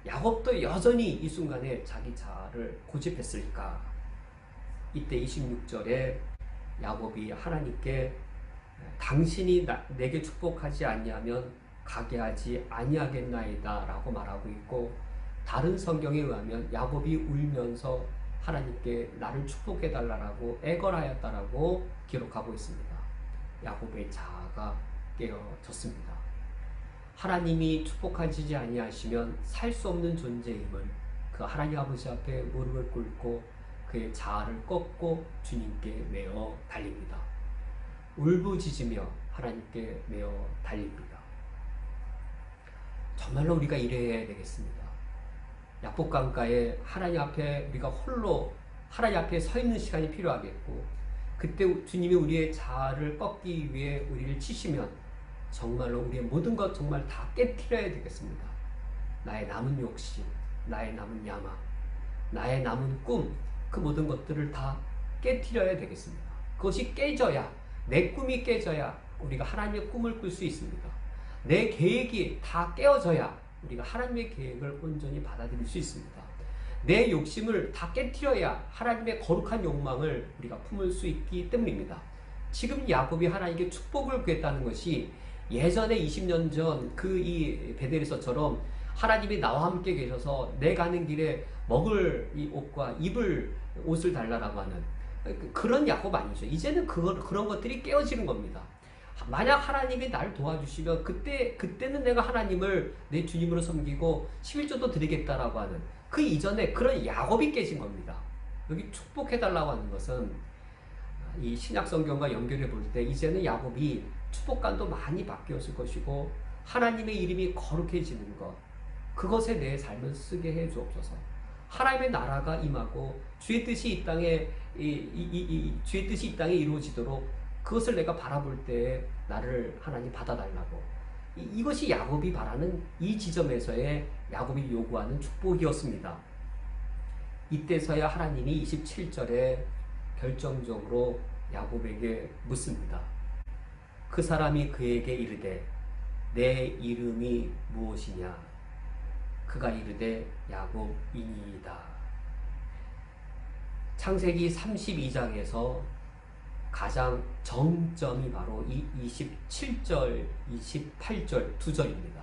야곱도 여전히 이 순간에 자기 자아를 고집했을까? 이때 26절에 야곱이 하나님께 당신이 내게 축복하지 아니하면 가게 하지 아니하겠나이다 라고 말하고 있고, 다른 성경에 의하면 야곱이 울면서 하나님께 나를 축복해 달라고 애걸하였다라고 기록하고 있습니다. 야곱의 자아가 깨어졌습니다. 하나님이 축복하시지 아니하시면 살 수 없는 존재임을 그 하나님 아버지 앞에 무릎을 꿇고 그의 자아를 꺾고 주님께 메어 달립니다. 울부짖으며 하나님께 메어 달립니다. 정말로 우리가 이래야 되겠습니다. 약복강가에 하나님 앞에 우리가 홀로 하나님 앞에 서 있는 시간이 필요하겠고, 그때 주님이 우리의 자아를 꺾기 위해 우리를 치시면 정말로 우리의 모든 것 정말 다 깨트려야 되겠습니다. 나의 남은 욕심, 나의 남은 야망, 나의 남은 꿈, 그 모든 것들을 다 깨트려야 되겠습니다. 그것이 깨져야, 내 꿈이 깨져야 우리가 하나님의 꿈을 꿀 수 있습니다. 내 계획이 다 깨어져야 우리가 하나님의 계획을 온전히 받아들일 수 있습니다. 내 욕심을 다 깨트려야 하나님의 거룩한 욕망을 우리가 품을 수 있기 때문입니다. 지금 야곱이 하나님께 축복을 구했다는 것이 예전에 20년 전 그 이 베델에서처럼 하나님이 나와 함께 계셔서 내 가는 길에 먹을 이 옷과 입을 옷을 달라라고 하는 그런 야곱 아니죠. 이제는 그런 것들이 깨어지는 겁니다. 만약 하나님이 날 도와주시면 그때는 내가 하나님을 내 주님으로 섬기고 11조도 드리겠다라고 하는 그 이전에 그런 야곱이 깨진 겁니다. 여기 축복해달라고 하는 것은 이 신약 성경과 연결해 볼 때 이제는 야곱이 축복관도 많이 바뀌었을 것이고 하나님의 이름이 거룩해지는 것, 그것에 내 삶을 쓰게 해 주옵소서. 하나님의 나라가 임하고 주의 뜻이 이 땅에 주의 뜻이 이 땅에 이루어지도록 그것을 내가 바라볼 때 나를 하나님 받아달라고. 이것이 야곱이 바라는 이 지점에서의 야곱이 요구하는 축복이었습니다. 이때서야 하나님이 27절에 결정적으로 야곱에게 묻습니다. 그 사람이 그에게 이르되 내 이름이 무엇이냐? 그가 이르되 야곱이니이다. 창세기 32장에서 가장 정점이 바로 이 27절, 28절 두 절입니다.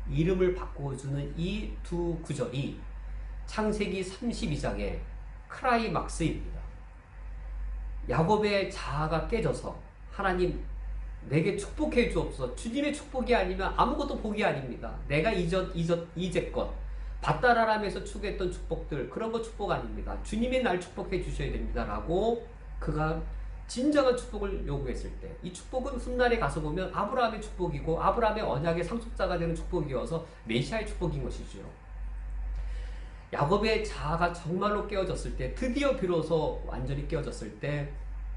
이름을 바꿔주는 이 두 구절이 창세기 32장의 크라이막스입니다. 야곱의 자아가 깨져서 하나님 내게 축복해 주옵소서. 주님의 축복이 아니면 아무것도 복이 아닙니다. 내가 이제껏 밭다라람에서 추구했던 축복들, 그런 거 축복 아닙니다. 주님이 날 축복해 주셔야 됩니다 라고 그가 진정한 축복을 요구했을 때, 이 축복은 훗날에 가서 보면 아브라함의 축복이고 아브라함의 언약의 상속자가 되는 축복이어서 메시아의 축복인 것이죠. 야곱의 자아가 정말로 깨어졌을 때, 드디어 비로소 완전히 깨어졌을 때,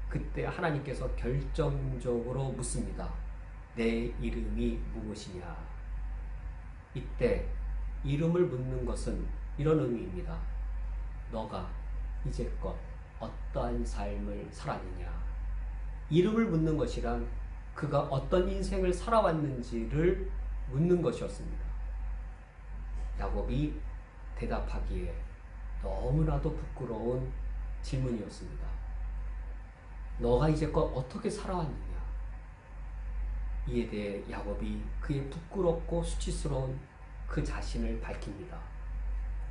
그때 하나님께서 결정적으로 묻습니다. 내 이름이 무엇이냐? 이때 이름을 묻는 것은 이런 의미입니다. 너가 이제껏 어떠한 삶을 살았느냐? 이름을 묻는 것이란 그가 어떤 인생을 살아왔는지를 묻는 것이었습니다. 야곱이 대답하기에 너무나도 부끄러운 질문이었습니다. 너가 이제껏 어떻게 살아왔느냐? 이에 대해 야곱이 그의 부끄럽고 수치스러운 그 자신을 밝힙니다.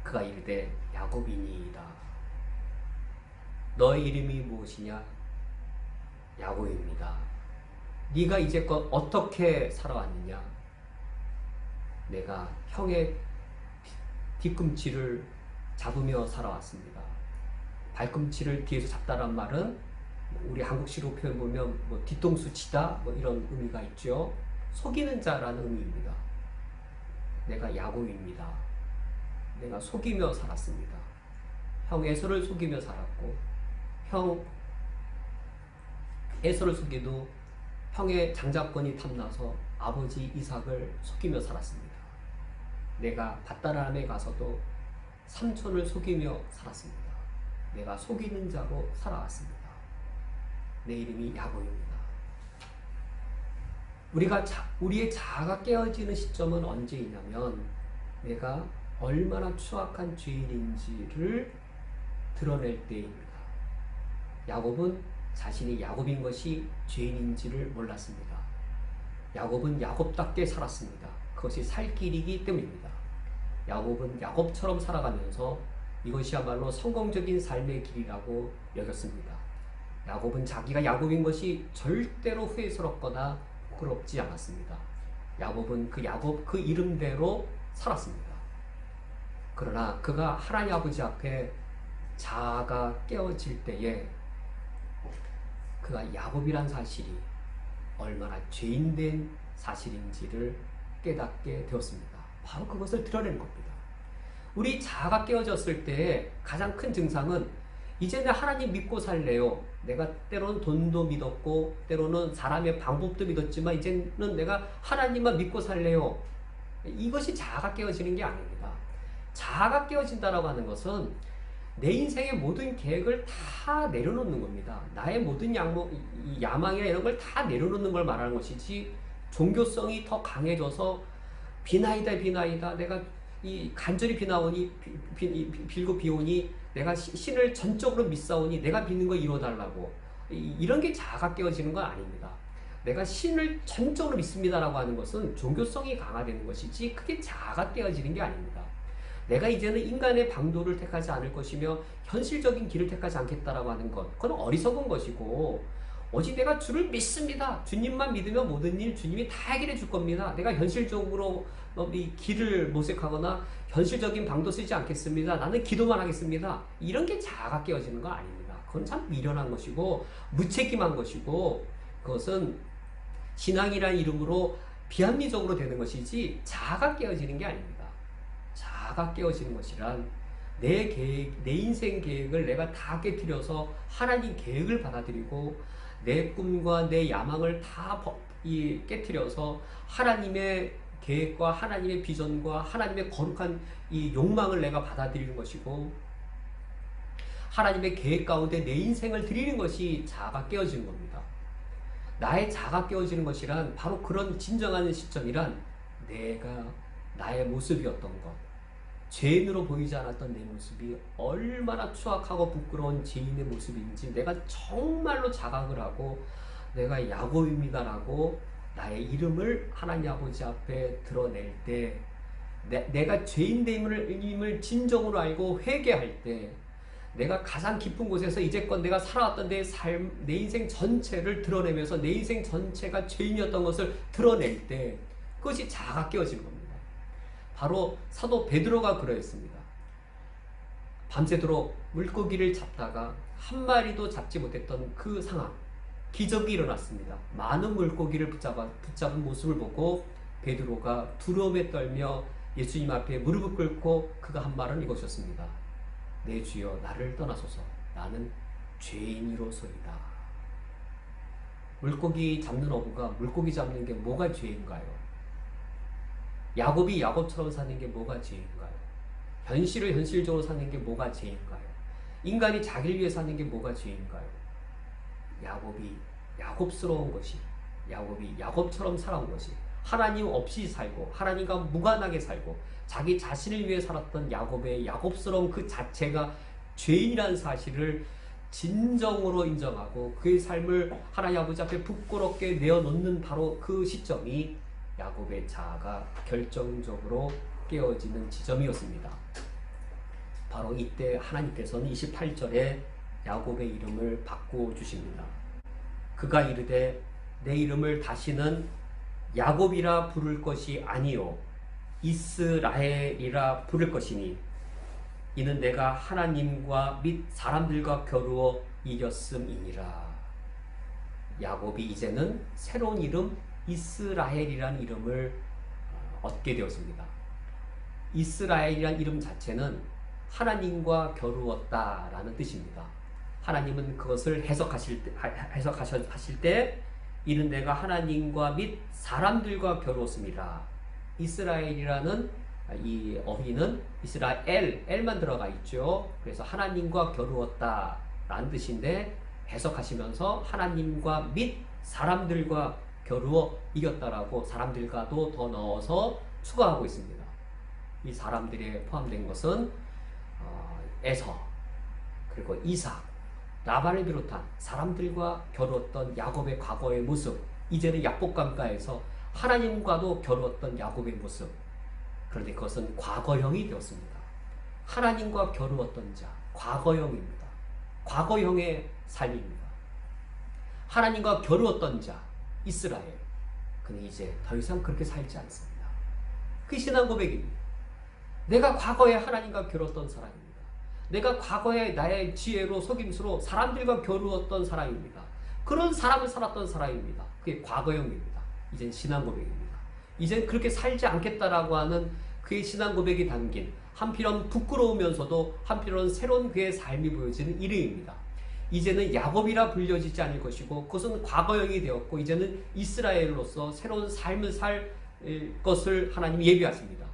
그가 이르되 야곱이니이다. 너의 이름이 무엇이냐? 야곱입니다. 네가 이제껏 어떻게 살아왔느냐? 내가 형의 뒤꿈치를 잡으며 살아왔습니다. 발꿈치를 뒤에서 잡다란 말은 우리 한국식으로 표현 보면 뭐 뒤통수 치다 뭐 이런 의미가 있죠. 속이는 자라는 의미입니다. 내가 야곱입니다. 내가 속이며 살았습니다. 형 에서를 속이며 살았고, 형 에서를 속이도 형의 장자권이 탐나서 아버지 이삭을 속이며 살았습니다. 내가 밧다람에 가서도 삼촌을 속이며 살았습니다. 내가 속이는 자로 살아왔습니다. 내 이름이 야곱입니다. 우리의 자아가 깨어지는 시점은 언제이냐면 내가 얼마나 추악한 죄인인지를 드러낼 때입니다. 야곱은 자신이 야곱인 것이 죄인인지를 몰랐습니다. 야곱은 야곱답게 살았습니다. 그것이 살 길이기 때문입니다. 야곱은 야곱처럼 살아가면서 이것이야말로 성공적인 삶의 길이라고 여겼습니다. 야곱은 자기가 야곱인 것이 절대로 후회스럽거나 부끄럽지 않았습니다. 야곱은 그 야곱 그 이름대로 살았습니다. 그러나 그가 하나님 아버지 앞에 자아가 깨어질 때에 그가 야곱이란 사실이 얼마나 죄인된 사실인지를 깨닫게 되었습니다. 바로 그것을 드러내는 겁니다. 우리 자아가 깨어졌을 때 가장 큰 증상은 이제 내 하나님 믿고 살래요. 내가 때로는 돈도 믿었고 때로는 사람의 방법도 믿었지만 이제는 내가 하나님만 믿고 살래요. 이것이 자아가 깨어지는 게 아닙니다. 자아가 깨어진다라고 하는 것은 내 인생의 모든 계획을 다 내려놓는 겁니다. 나의 모든 야망이나 이런 걸 다 내려놓는 걸 말하는 것이지, 종교성이 더 강해져서 비나이다 내가 이 간절히 비나오니 빌고 비오니 내가 신을 전적으로 믿사오니 내가 믿는 거 이뤄달라고, 이런 게 자아가 깨어지는 건 아닙니다. 내가 신을 전적으로 믿습니다라고 하는 것은 종교성이 강화되는 것이지 그게 자아가 깨어지는 게 아닙니다. 내가 이제는 인간의 방도를 택하지 않을 것이며 현실적인 길을 택하지 않겠다라고 하는 것, 그건 어리석은 것이고, 오직 내가 주를 믿습니다. 주님만 믿으면 모든 일 주님이 다 해결해 줄 겁니다. 내가 현실적으로 이 길을 모색하거나 현실적인 방도 쓰지 않겠습니다. 나는 기도만 하겠습니다. 이런 게 자아가 깨어지는 거 아닙니다. 그건 참 미련한 것이고 무책임한 것이고, 그것은 신앙이라는 이름으로 비합리적으로 되는 것이지 자아가 깨어지는 게 아닙니다. 자아가 깨어지는 것이란 내 계획, 내 인생 계획을 내가 다 깨트려서 하나님 계획을 받아들이고 내 꿈과 내 야망을 다 깨트려서 하나님의 계획과 하나님의 비전과 하나님의 거룩한 이 욕망을 내가 받아들이는 것이고, 하나님의 계획 가운데 내 인생을 드리는 것이 자아가 깨어지는 겁니다. 나의 자아가 깨어지는 것이란 바로 그런 진정한 시점이란 내가 나의 모습이었던 것, 죄인으로 보이지 않았던 내 모습이 얼마나 추악하고 부끄러운 죄인의 모습인지 내가 정말로 자각을 하고 내가 야곱입니다라고 나의 이름을 하나님 아버지 앞에 드러낼 때, 내가 죄인됨을 진정으로 알고 회개할 때, 내가 가장 깊은 곳에서 이제껏 내가 살아왔던 내 삶, 내 인생 전체를 드러내면서 내 인생 전체가 죄인이었던 것을 드러낼 때, 그것이 자아가 깨어지는 겁니다. 바로 사도 베드로가 그러했습니다. 밤새도록 물고기를 잡다가 한 마리도 잡지 못했던 그 상황, 기적이 일어났습니다. 많은 물고기를 붙잡은 모습을 보고 베드로가 두려움에 떨며 예수님 앞에 무릎을 꿇고 그가 한 말은 이것이었습니다. 내 주여 나를 떠나소서, 나는 죄인이로소이다. 물고기 잡는 어부가 물고기 잡는 게 뭐가 죄인가요? 야곱이 야곱처럼 사는 게 뭐가 죄인가요? 현실을 현실적으로 사는 게 뭐가 죄인가요? 인간이 자기를 위해 사는 게 뭐가 죄인가요? 야곱이 야곱스러운 것이, 야곱이 야곱처럼 살아온 것이, 하나님 없이 살고 하나님과 무관하게 살고 자기 자신을 위해 살았던 야곱의 야곱스러운 그 자체가 죄인이라는 사실을 진정으로 인정하고 그의 삶을 하나님 아버지 앞에 부끄럽게 내어놓는 바로 그 시점이 야곱의 자아가 결정적으로 깨어지는 지점이었습니다. 바로 이때 하나님께서는 28절에 야곱의 이름을 바꾸어 주십니다. 그가 이르되 내 이름을 다시는 야곱이라 부를 것이 아니요 이스라엘이라 부를 것이니 이는 내가 하나님과 및 사람들과 겨루어 이겼음이니라. 야곱이 이제는 새로운 이름 이스라엘이라는 이름을 얻게 되었습니다. 이스라엘이라는 이름 자체는 하나님과 겨루었다라는 뜻입니다. 하나님은 그것을 해석하실 때 이는 내가 하나님과 및 사람들과 겨루었습니다. 이스라엘이라는 이 어휘는 이스라엘만 들어가 있죠. 그래서 하나님과 겨루었다라는 뜻인데 해석하시면서 하나님과 및 사람들과 겨루어 이겼다라고 사람들과도 더 넣어서 추가하고 있습니다. 이 사람들에 포함된 것은 에서, 그리고 이삭, 라반을 비롯한 사람들과 겨루었던 야곱의 과거의 모습, 이제는 약복강가에서 하나님과도 겨루었던 야곱의 모습. 그런데 그것은 과거형이 되었습니다. 하나님과 겨루었던 자, 과거형입니다. 과거형의 삶입니다. 하나님과 겨루었던 자, 이스라엘. 그는 이제 더 이상 그렇게 살지 않습니다. 그 신앙 고백입니다. 내가 과거에 하나님과 겨루었던 사람입니다. 내가 과거에 나의 지혜로 속임수로 사람들과 겨루었던 사람입니다. 그런 삶을 살았던 사람입니다. 그게 과거형입니다. 이젠 신앙 고백입니다. 이젠 그렇게 살지 않겠다라고 하는 그의 신앙 고백이 담긴 한편은 부끄러우면서도 한편은 새로운 그의 삶이 보여지는 이름입니다. 이제는 야곱이라 불려지지 않을 것이고 그것은 과거형이 되었고 이제는 이스라엘로서 새로운 삶을 살 것을 하나님이 예비하십니다.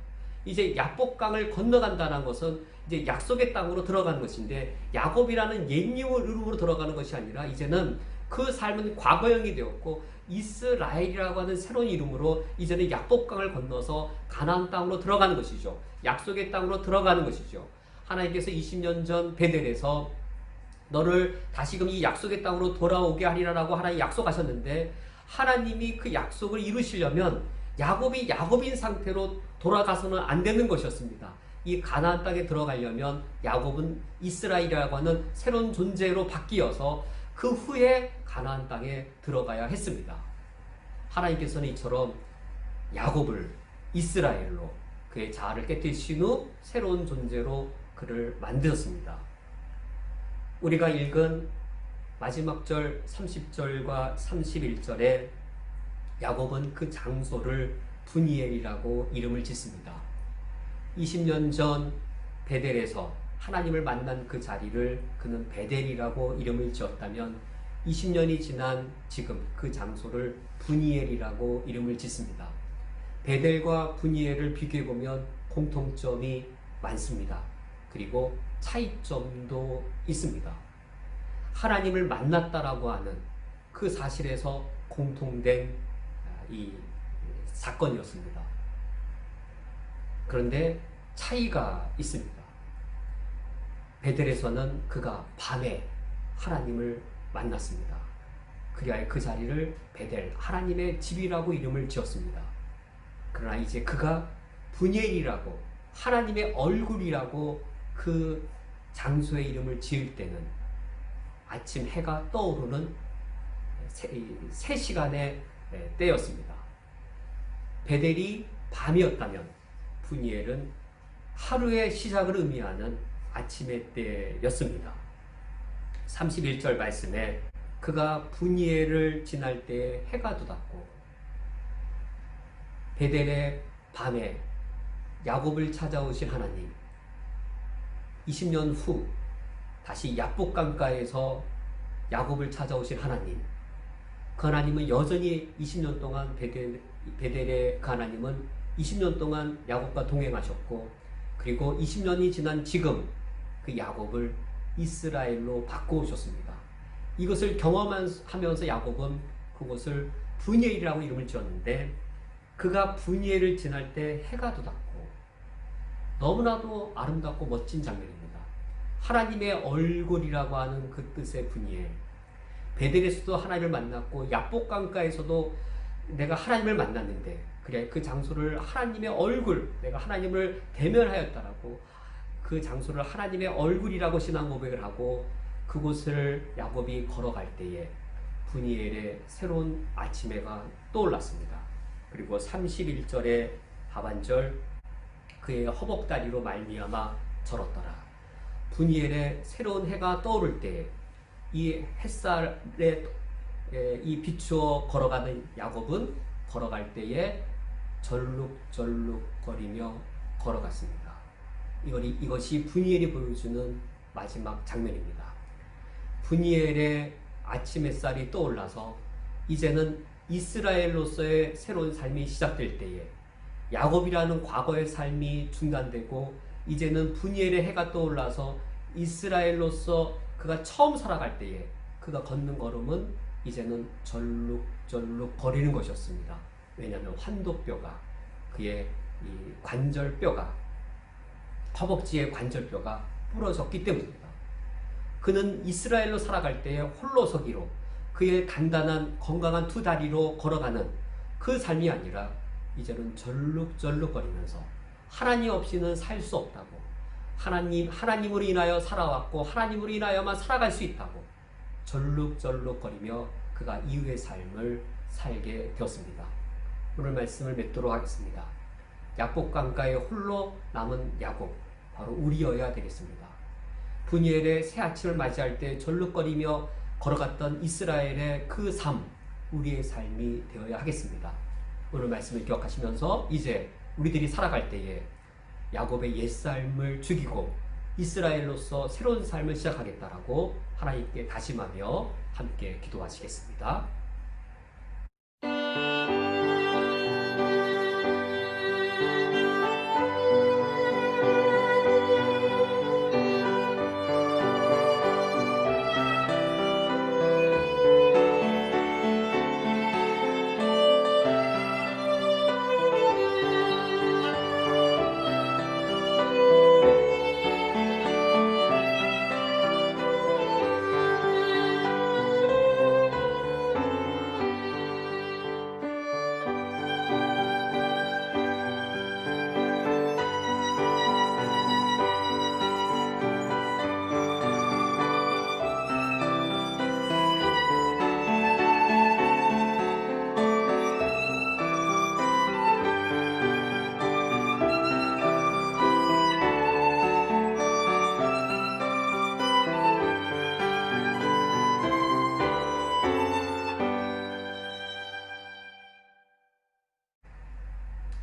이제 약복강을 건너간다는 것은 이제 약속의 땅으로 들어가는 것인데 야곱이라는 옛 이름으로 들어가는 것이 아니라 이제는 그 삶은 과거형이 되었고 이스라엘이라고 하는 새로운 이름으로 이제는 약복강을 건너서 가나안 땅으로 들어가는 것이죠. 약속의 땅으로 들어가는 것이죠. 하나님께서 20년 전 베델에서 너를 다시금 이 약속의 땅으로 돌아오게 하리라라고 하나님 약속하셨는데 하나님이 그 약속을 이루시려면 야곱이 야곱인 상태로 돌아가서는 안 되는 것이었습니다. 이 가나안 땅에 들어가려면 야곱은 이스라엘이라고 하는 새로운 존재로 바뀌어서 그 후에 가나안 땅에 들어가야 했습니다. 하나님께서는 이처럼 야곱을 이스라엘로 그의 자아를 깨뜨리신 후 새로운 존재로 그를 만드셨습니다. 우리가 읽은 마지막 절 30절과 31절에 야곱은 그 장소를 분이엘이라고 이름을 짓습니다. 20년 전 베델에서 하나님을 만난 그 자리를 그는 베델이라고 이름을 지었다면 20년이 지난 지금 그 장소를 분이엘이라고 이름을 짓습니다. 베델과 분이엘을 비교해보면 공통점이 많습니다. 그리고 차이점도 있습니다. 하나님을 만났다라고 하는 그 사실에서 공통된 이 사건이었습니다. 그런데 차이가 있습니다. 베델에서는 그가 밤에 하나님을 만났습니다. 그리하여 그 자리를 베델, 하나님의 집이라고 이름을 지었습니다. 그러나 이제 그가 분이엘이라고 하나님의 얼굴이라고 그 장소의 이름을 지을 때는 아침 해가 떠오르는 3시간의 때였습니다. 베델이 밤이었다면 분이엘은 하루의 시작을 의미하는 아침의 때였습니다. 31절 말씀에 그가 분이엘을 지날 때에 해가 돋았고 베델의 밤에 야곱을 찾아오신 하나님, 20년 후 다시 약복강가에서 야곱을 찾아오신 하나님, 그 하나님은 여전히 20년 동안 베델의 그 하나님은 20년 동안 야곱과 동행하셨고 그리고 20년이 지난 지금 그 야곱을 이스라엘로 바꾸오셨습니다. 이것을 경험하면서 야곱은 그곳을 분이엘이라고 이름을 지었는데 그가 분이엘을 지날 때 해가 돋았고 너무나도 아름답고 멋진 장면입니다. 하나님의 얼굴이라고 하는 그 뜻의 분이엘. 베델에서도 하나님을 만났고 약복강가에서도 내가 하나님을 만났는데 그래 그 장소를 하나님의 얼굴, 내가 하나님을 대면하였다라고 그 장소를 하나님의 얼굴이라고 신앙 고백을 하고 그곳을 야곱이 걸어갈 때에 분이엘의 새로운 아침해가 떠올랐습니다. 그리고 31절의 하반절 그의 허벅다리로 말미암아 절었더라. 분이엘의 새로운 해가 떠오를 때에 이 햇살에 이 비추어 걸어가는 야곱은 걸어갈 때에 절룩절룩거리며 걸어갔습니다. 이것이 분이엘이 보여주는 마지막 장면입니다. 분이엘의 아침 햇살이 떠올라서 이제는 이스라엘로서의 새로운 삶이 시작될 때에 야곱이라는 과거의 삶이 중단되고 이제는 분이엘의 해가 떠올라서 이스라엘로서 그가 처음 살아갈 때에 그가 걷는 걸음은 이제는 절룩절룩 거리는 것이었습니다. 왜냐하면 환도뼈가 그의 이 관절뼈가 허벅지의 관절뼈가 부러졌기 때문입니다. 그는 이스라엘로 살아갈 때에 홀로 서기로 그의 단단한 건강한 두 다리로 걸어가는 그 삶이 아니라 이제는 절룩절룩거리면서 하나님 없이는 살 수 없다고, 하나님으로 인하여 살아왔고 하나님으로 인하여만 살아갈 수 있다고 절룩절룩거리며 그가 이후의 삶을 살게 되었습니다. 오늘 말씀을 맺도록 하겠습니다. 야복 강가에 홀로 남은 야곱, 바로 우리여야 되겠습니다. 분이엘의 새 아침을 맞이할 때 절룩거리며 걸어갔던 이스라엘의 그 삶, 우리의 삶이 되어야 하겠습니다. 오늘 말씀을 기억하시면서 이제 우리들이 살아갈 때에 야곱의 옛삶을 죽이고 이스라엘로서 새로운 삶을 시작하겠다라고 하나님께 다짐하며 함께 기도하시겠습니다.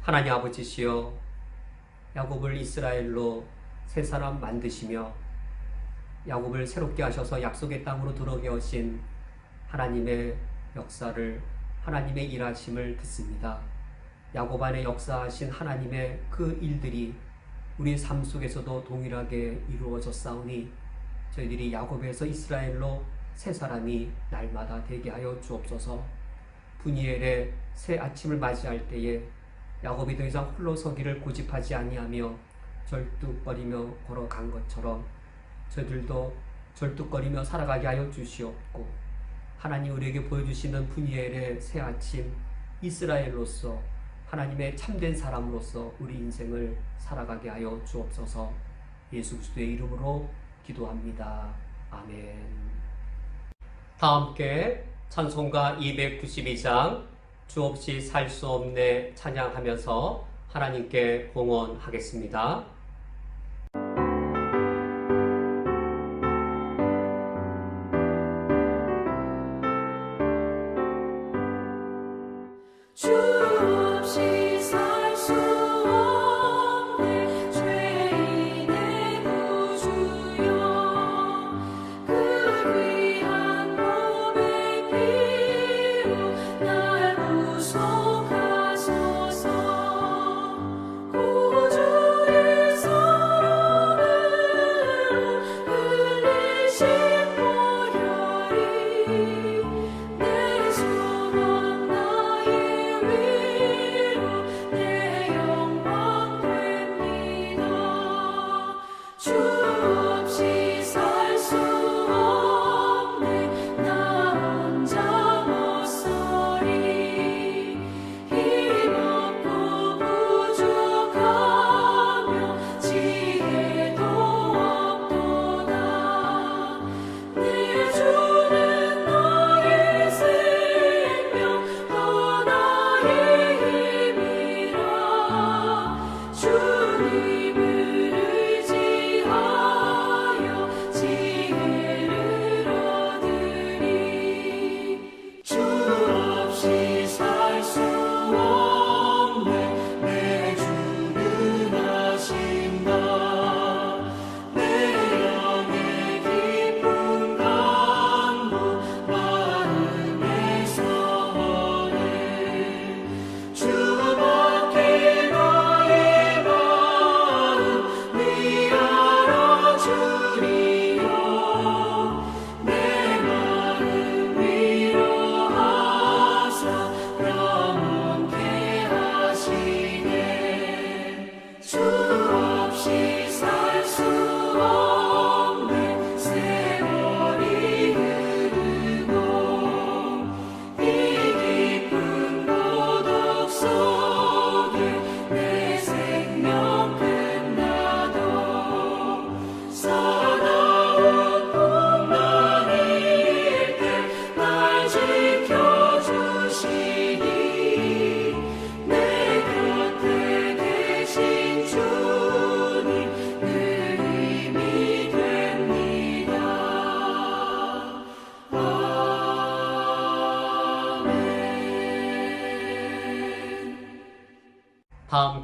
하나님 아버지시여, 야곱을 이스라엘로 새 사람 만드시며 야곱을 새롭게 하셔서 약속의 땅으로 들어오게 하신 하나님의 역사를, 하나님의 일하심을 듣습니다. 야곱 안에 역사하신 하나님의 그 일들이 우리의 삶 속에서도 동일하게 이루어졌사오니 저희들이 야곱에서 이스라엘로 새 사람이 날마다 되게 하여 주옵소서. 분이엘의 새 아침을 맞이할 때에 야곱이 더 이상 홀로 서기를 고집하지 아니하며 절뚝거리며 걸어간 것처럼 저희들도 절뚝거리며 살아가게 하여 주시옵고, 하나님 우리에게 보여주시는 분이엘의 새 아침, 이스라엘로서 하나님의 참된 사람으로서 우리 인생을 살아가게 하여 주옵소서. 예수 그리스도의 이름으로 기도합니다. 아멘. 다 함께 찬송가 292장 주 없이 살 수 없네 찬양하면서 하나님께 봉헌하겠습니다. 주 없이 살 수 없네 죄인의 구주여, 그 귀한 몸의 피로 날 구속하소서. 구주를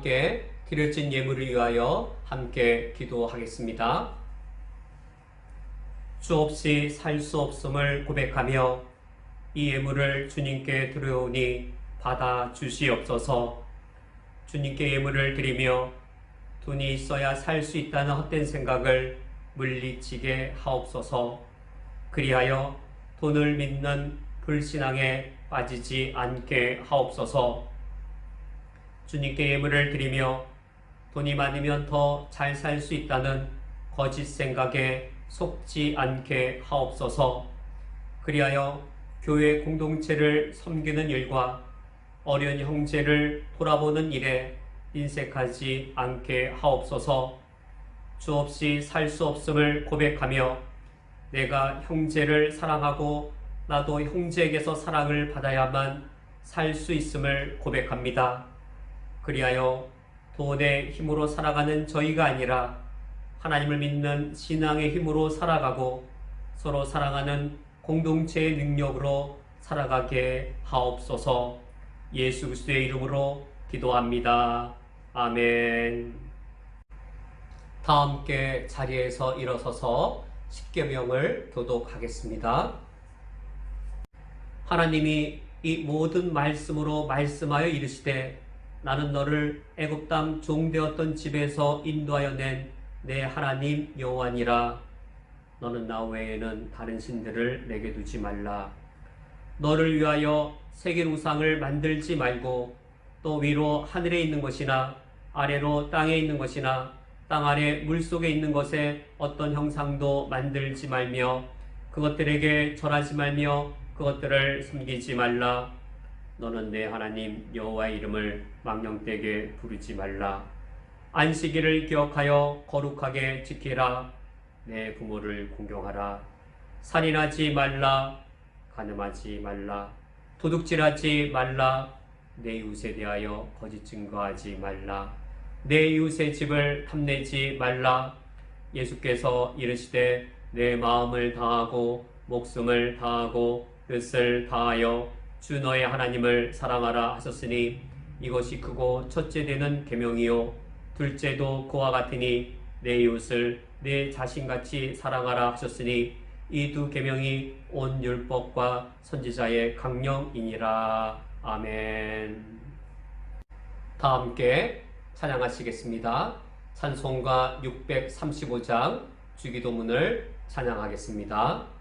함께 드려진 예물을 위하여 함께 기도하겠습니다. 주 없이 살 수 없음을 고백하며 이 예물을 주님께 드려오니 받아 주시옵소서. 주님께 예물을 드리며 돈이 있어야 살 수 있다는 헛된 생각을 물리치게 하옵소서. 그리하여 돈을 믿는 불신앙에 빠지지 않게 하옵소서. 주님께 예물을 드리며 돈이 많으면 더 잘 살 수 있다는 거짓 생각에 속지 않게 하옵소서. 그리하여 교회 공동체를 섬기는 일과 어려운 형제를 돌아보는 일에 인색하지 않게 하옵소서. 주 없이 살 수 없음을 고백하며 내가 형제를 사랑하고 나도 형제에게서 사랑을 받아야만 살 수 있음을 고백합니다. 그리하여 돈의 힘으로 살아가는 저희가 아니라 하나님을 믿는 신앙의 힘으로 살아가고 서로 사랑하는 공동체의 능력으로 살아가게 하옵소서. 예수 그리스도의 이름으로 기도합니다. 아멘. 다 함께 자리에서 일어서서 십계명을 교독하겠습니다. 하나님이 이 모든 말씀으로 말씀하여 이르시되 나는 너를 애굽 땅 종되었던 집에서 인도하여 낸 내 하나님 여호와니라. 너는 나 외에는 다른 신들을 내게 두지 말라. 너를 위하여 새긴 우상을 만들지 말고 또 위로 하늘에 있는 것이나 아래로 땅에 있는 것이나 땅 아래 물속에 있는 것에 어떤 형상도 만들지 말며 그것들에게 절하지 말며 그것들을 섬기지 말라. 너는 내 하나님 여호와의 이름을 망령되게 부르지 말라. 안식일을 기억하여 거룩하게 지키라. 내 부모를 공경하라. 살인하지 말라. 간음하지 말라. 도둑질하지 말라. 내 이웃에 대하여 거짓 증거하지 말라. 내 이웃의 집을 탐내지 말라. 예수께서 이르시되 내 마음을 다하고 목숨을 다하고 뜻을 다하여 주 너의 하나님을 사랑하라 하셨으니 이것이 크고 첫째 되는 계명이요 둘째도 그와 같으니 내 이웃을 내 자신같이 사랑하라 하셨으니 이 두 계명이 온 율법과 선지자의 강령이니라. 아멘. 다 함께 찬양하시겠습니다. 찬송가 635장 주기도문을 찬양하겠습니다.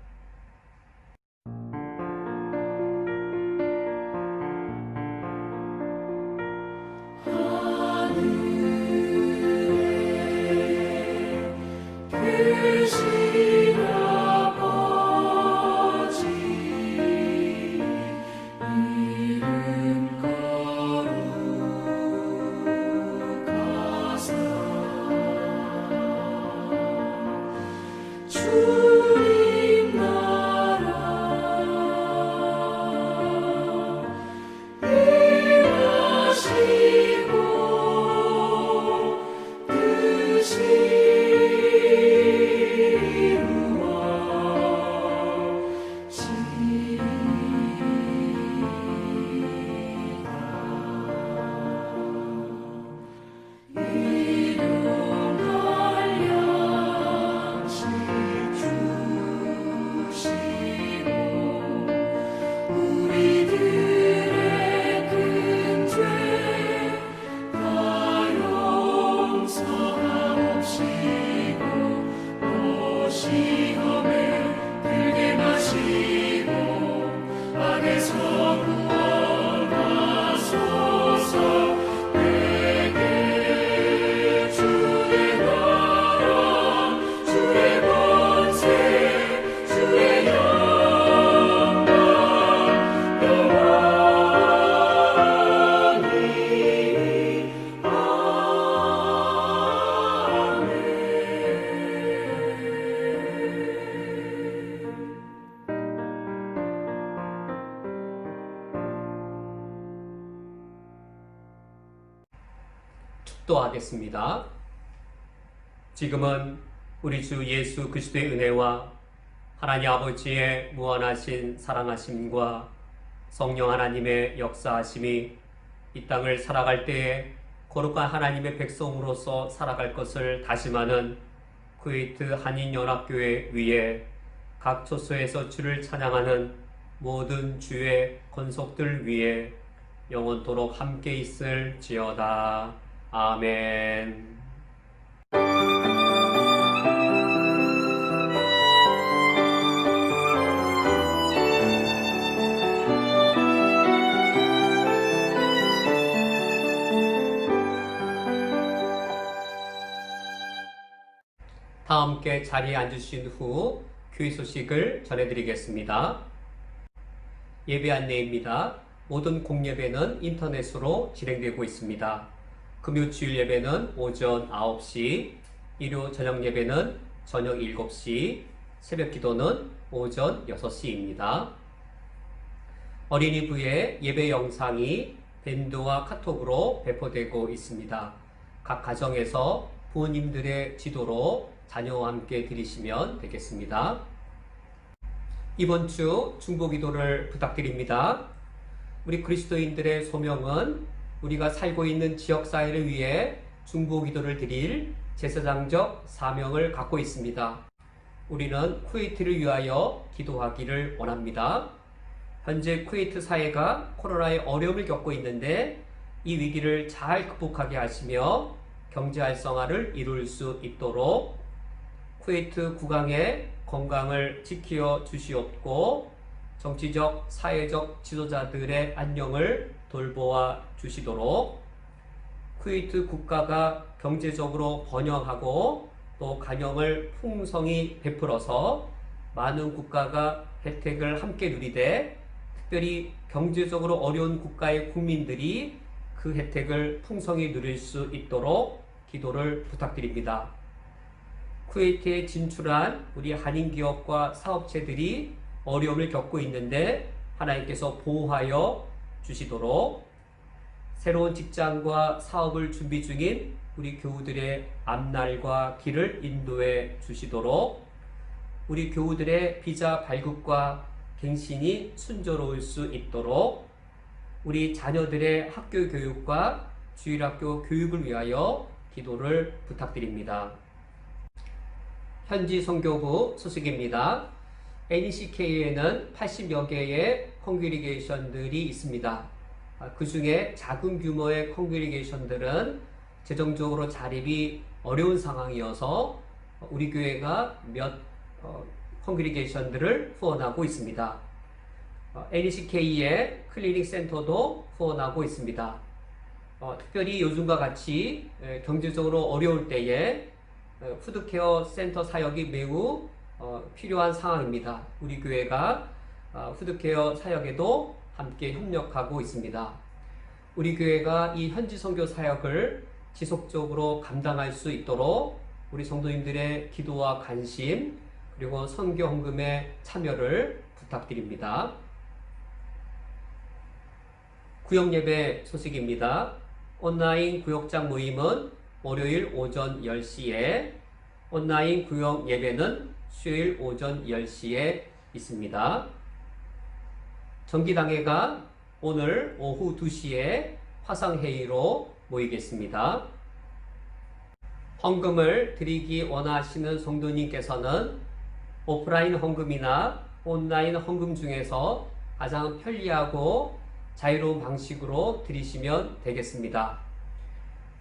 주님 나라 일하시고 뜻이 축도하겠습니다. 지금은 우리 주 예수 그리스도의 은혜와 하나님 아버지의 무한하신 사랑하심과 성령 하나님의 역사하심이 이 땅을 살아갈 때에 거룩한 하나님의 백성으로서 살아갈 것을 다짐하는 쿠웨이트 한인연합교회 위에 각 처소에서 주를 찬양하는 모든 주의 권속들 위에 영원토록 함께 있을지어다. 아멘. 다 함께 자리에 앉으신 후 교회 소식을 전해드리겠습니다. 예배 안내입니다. 모든 공예배는 인터넷으로 진행되고 있습니다. 금요 주일 예배는 오전 9시, 일요 저녁 예배는 저녁 7시, 새벽 기도는 오전 6시입니다. 어린이부의 예배 영상이 밴드와 카톡으로 배포되고 있습니다. 각 가정에서 부모님들의 지도로 자녀와 함께 드리시면 되겠습니다. 이번 주 중보기도를 부탁드립니다. 우리 그리스도인들의 소명은 우리가 살고 있는 지역사회를 위해 중보기도를 드릴 제사장적 사명을 갖고 있습니다. 우리는 쿠웨이트를 위하여 기도하기를 원합니다. 현재 쿠웨이트 사회가 코로나의 어려움을 겪고 있는데 이 위기를 잘 극복하게 하시며 경제 활성화를 이룰 수 있도록 쿠웨이트 국왕의 건강을 지켜 주시옵고 정치적, 사회적 지도자들의 안녕을 돌보아 주시도록 쿠웨이트 국가가 경제적으로 번영하고 또 간영을 풍성히 베풀어서 많은 국가가 혜택을 함께 누리되 특별히 경제적으로 어려운 국가의 국민들이 그 혜택을 풍성히 누릴 수 있도록 기도를 부탁드립니다. 쿠웨이트에 진출한 우리 한인기업과 사업체들이 어려움을 겪고 있는데 하나님께서 보호하여 주시도록 새로운 직장과 사업을 준비 중인 우리 교우들의 앞날과 길을 인도해 주시도록 우리 교우들의 비자 발급과 갱신이 순조로울 수 있도록 우리 자녀들의 학교 교육과 주일학교 교육을 위하여 기도를 부탁드립니다. 현지 선교부 소식입니다. NECK에는 80여 개의 콩그리게이션들이 있습니다. 그 중에 작은 규모의 콩그리게이션들은 재정적으로 자립이 어려운 상황이어서 우리 교회가 몇 콩그리게이션들을 후원하고 있습니다. NECK의 클리닉 센터도 후원하고 있습니다. 특별히 요즘과 같이 경제적으로 어려울 때에 푸드케어 센터 사역이 매우 필요한 상황입니다. 우리 교회가 푸드케어 사역에도 함께 협력하고 있습니다. 우리 교회가 이 현지 선교 사역을 지속적으로 감당할 수 있도록 우리 성도님들의 기도와 관심 그리고 선교 헌금의 참여를 부탁드립니다. 구역예배 소식입니다. 온라인 구역장 모임은 월요일 오전 10시에, 온라인 구역 예배는 수요일 오전 10시에 있습니다. 정기당회가 오늘 오후 2시에 화상회의로 모이겠습니다. 헌금을 드리기 원하시는 성도님께서는 오프라인 헌금이나 온라인 헌금 중에서 가장 편리하고 자유로운 방식으로 드리시면 되겠습니다.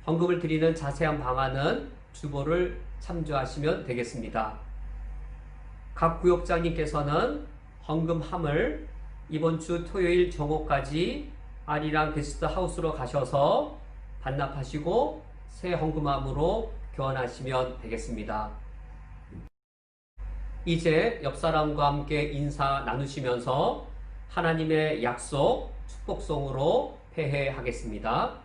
헌금을 드리는 자세한 방안은 주보를 참조하시면 되겠습니다. 각 구역장님께서는 헌금함을 이번 주 토요일 정오까지 아리랑 게스트 하우스로 가셔서 반납하시고 새 헌금함으로 교환하시면 되겠습니다. 이제 옆 사람과 함께 인사 나누시면서 하나님의 약속 축복송으로 폐회하겠습니다.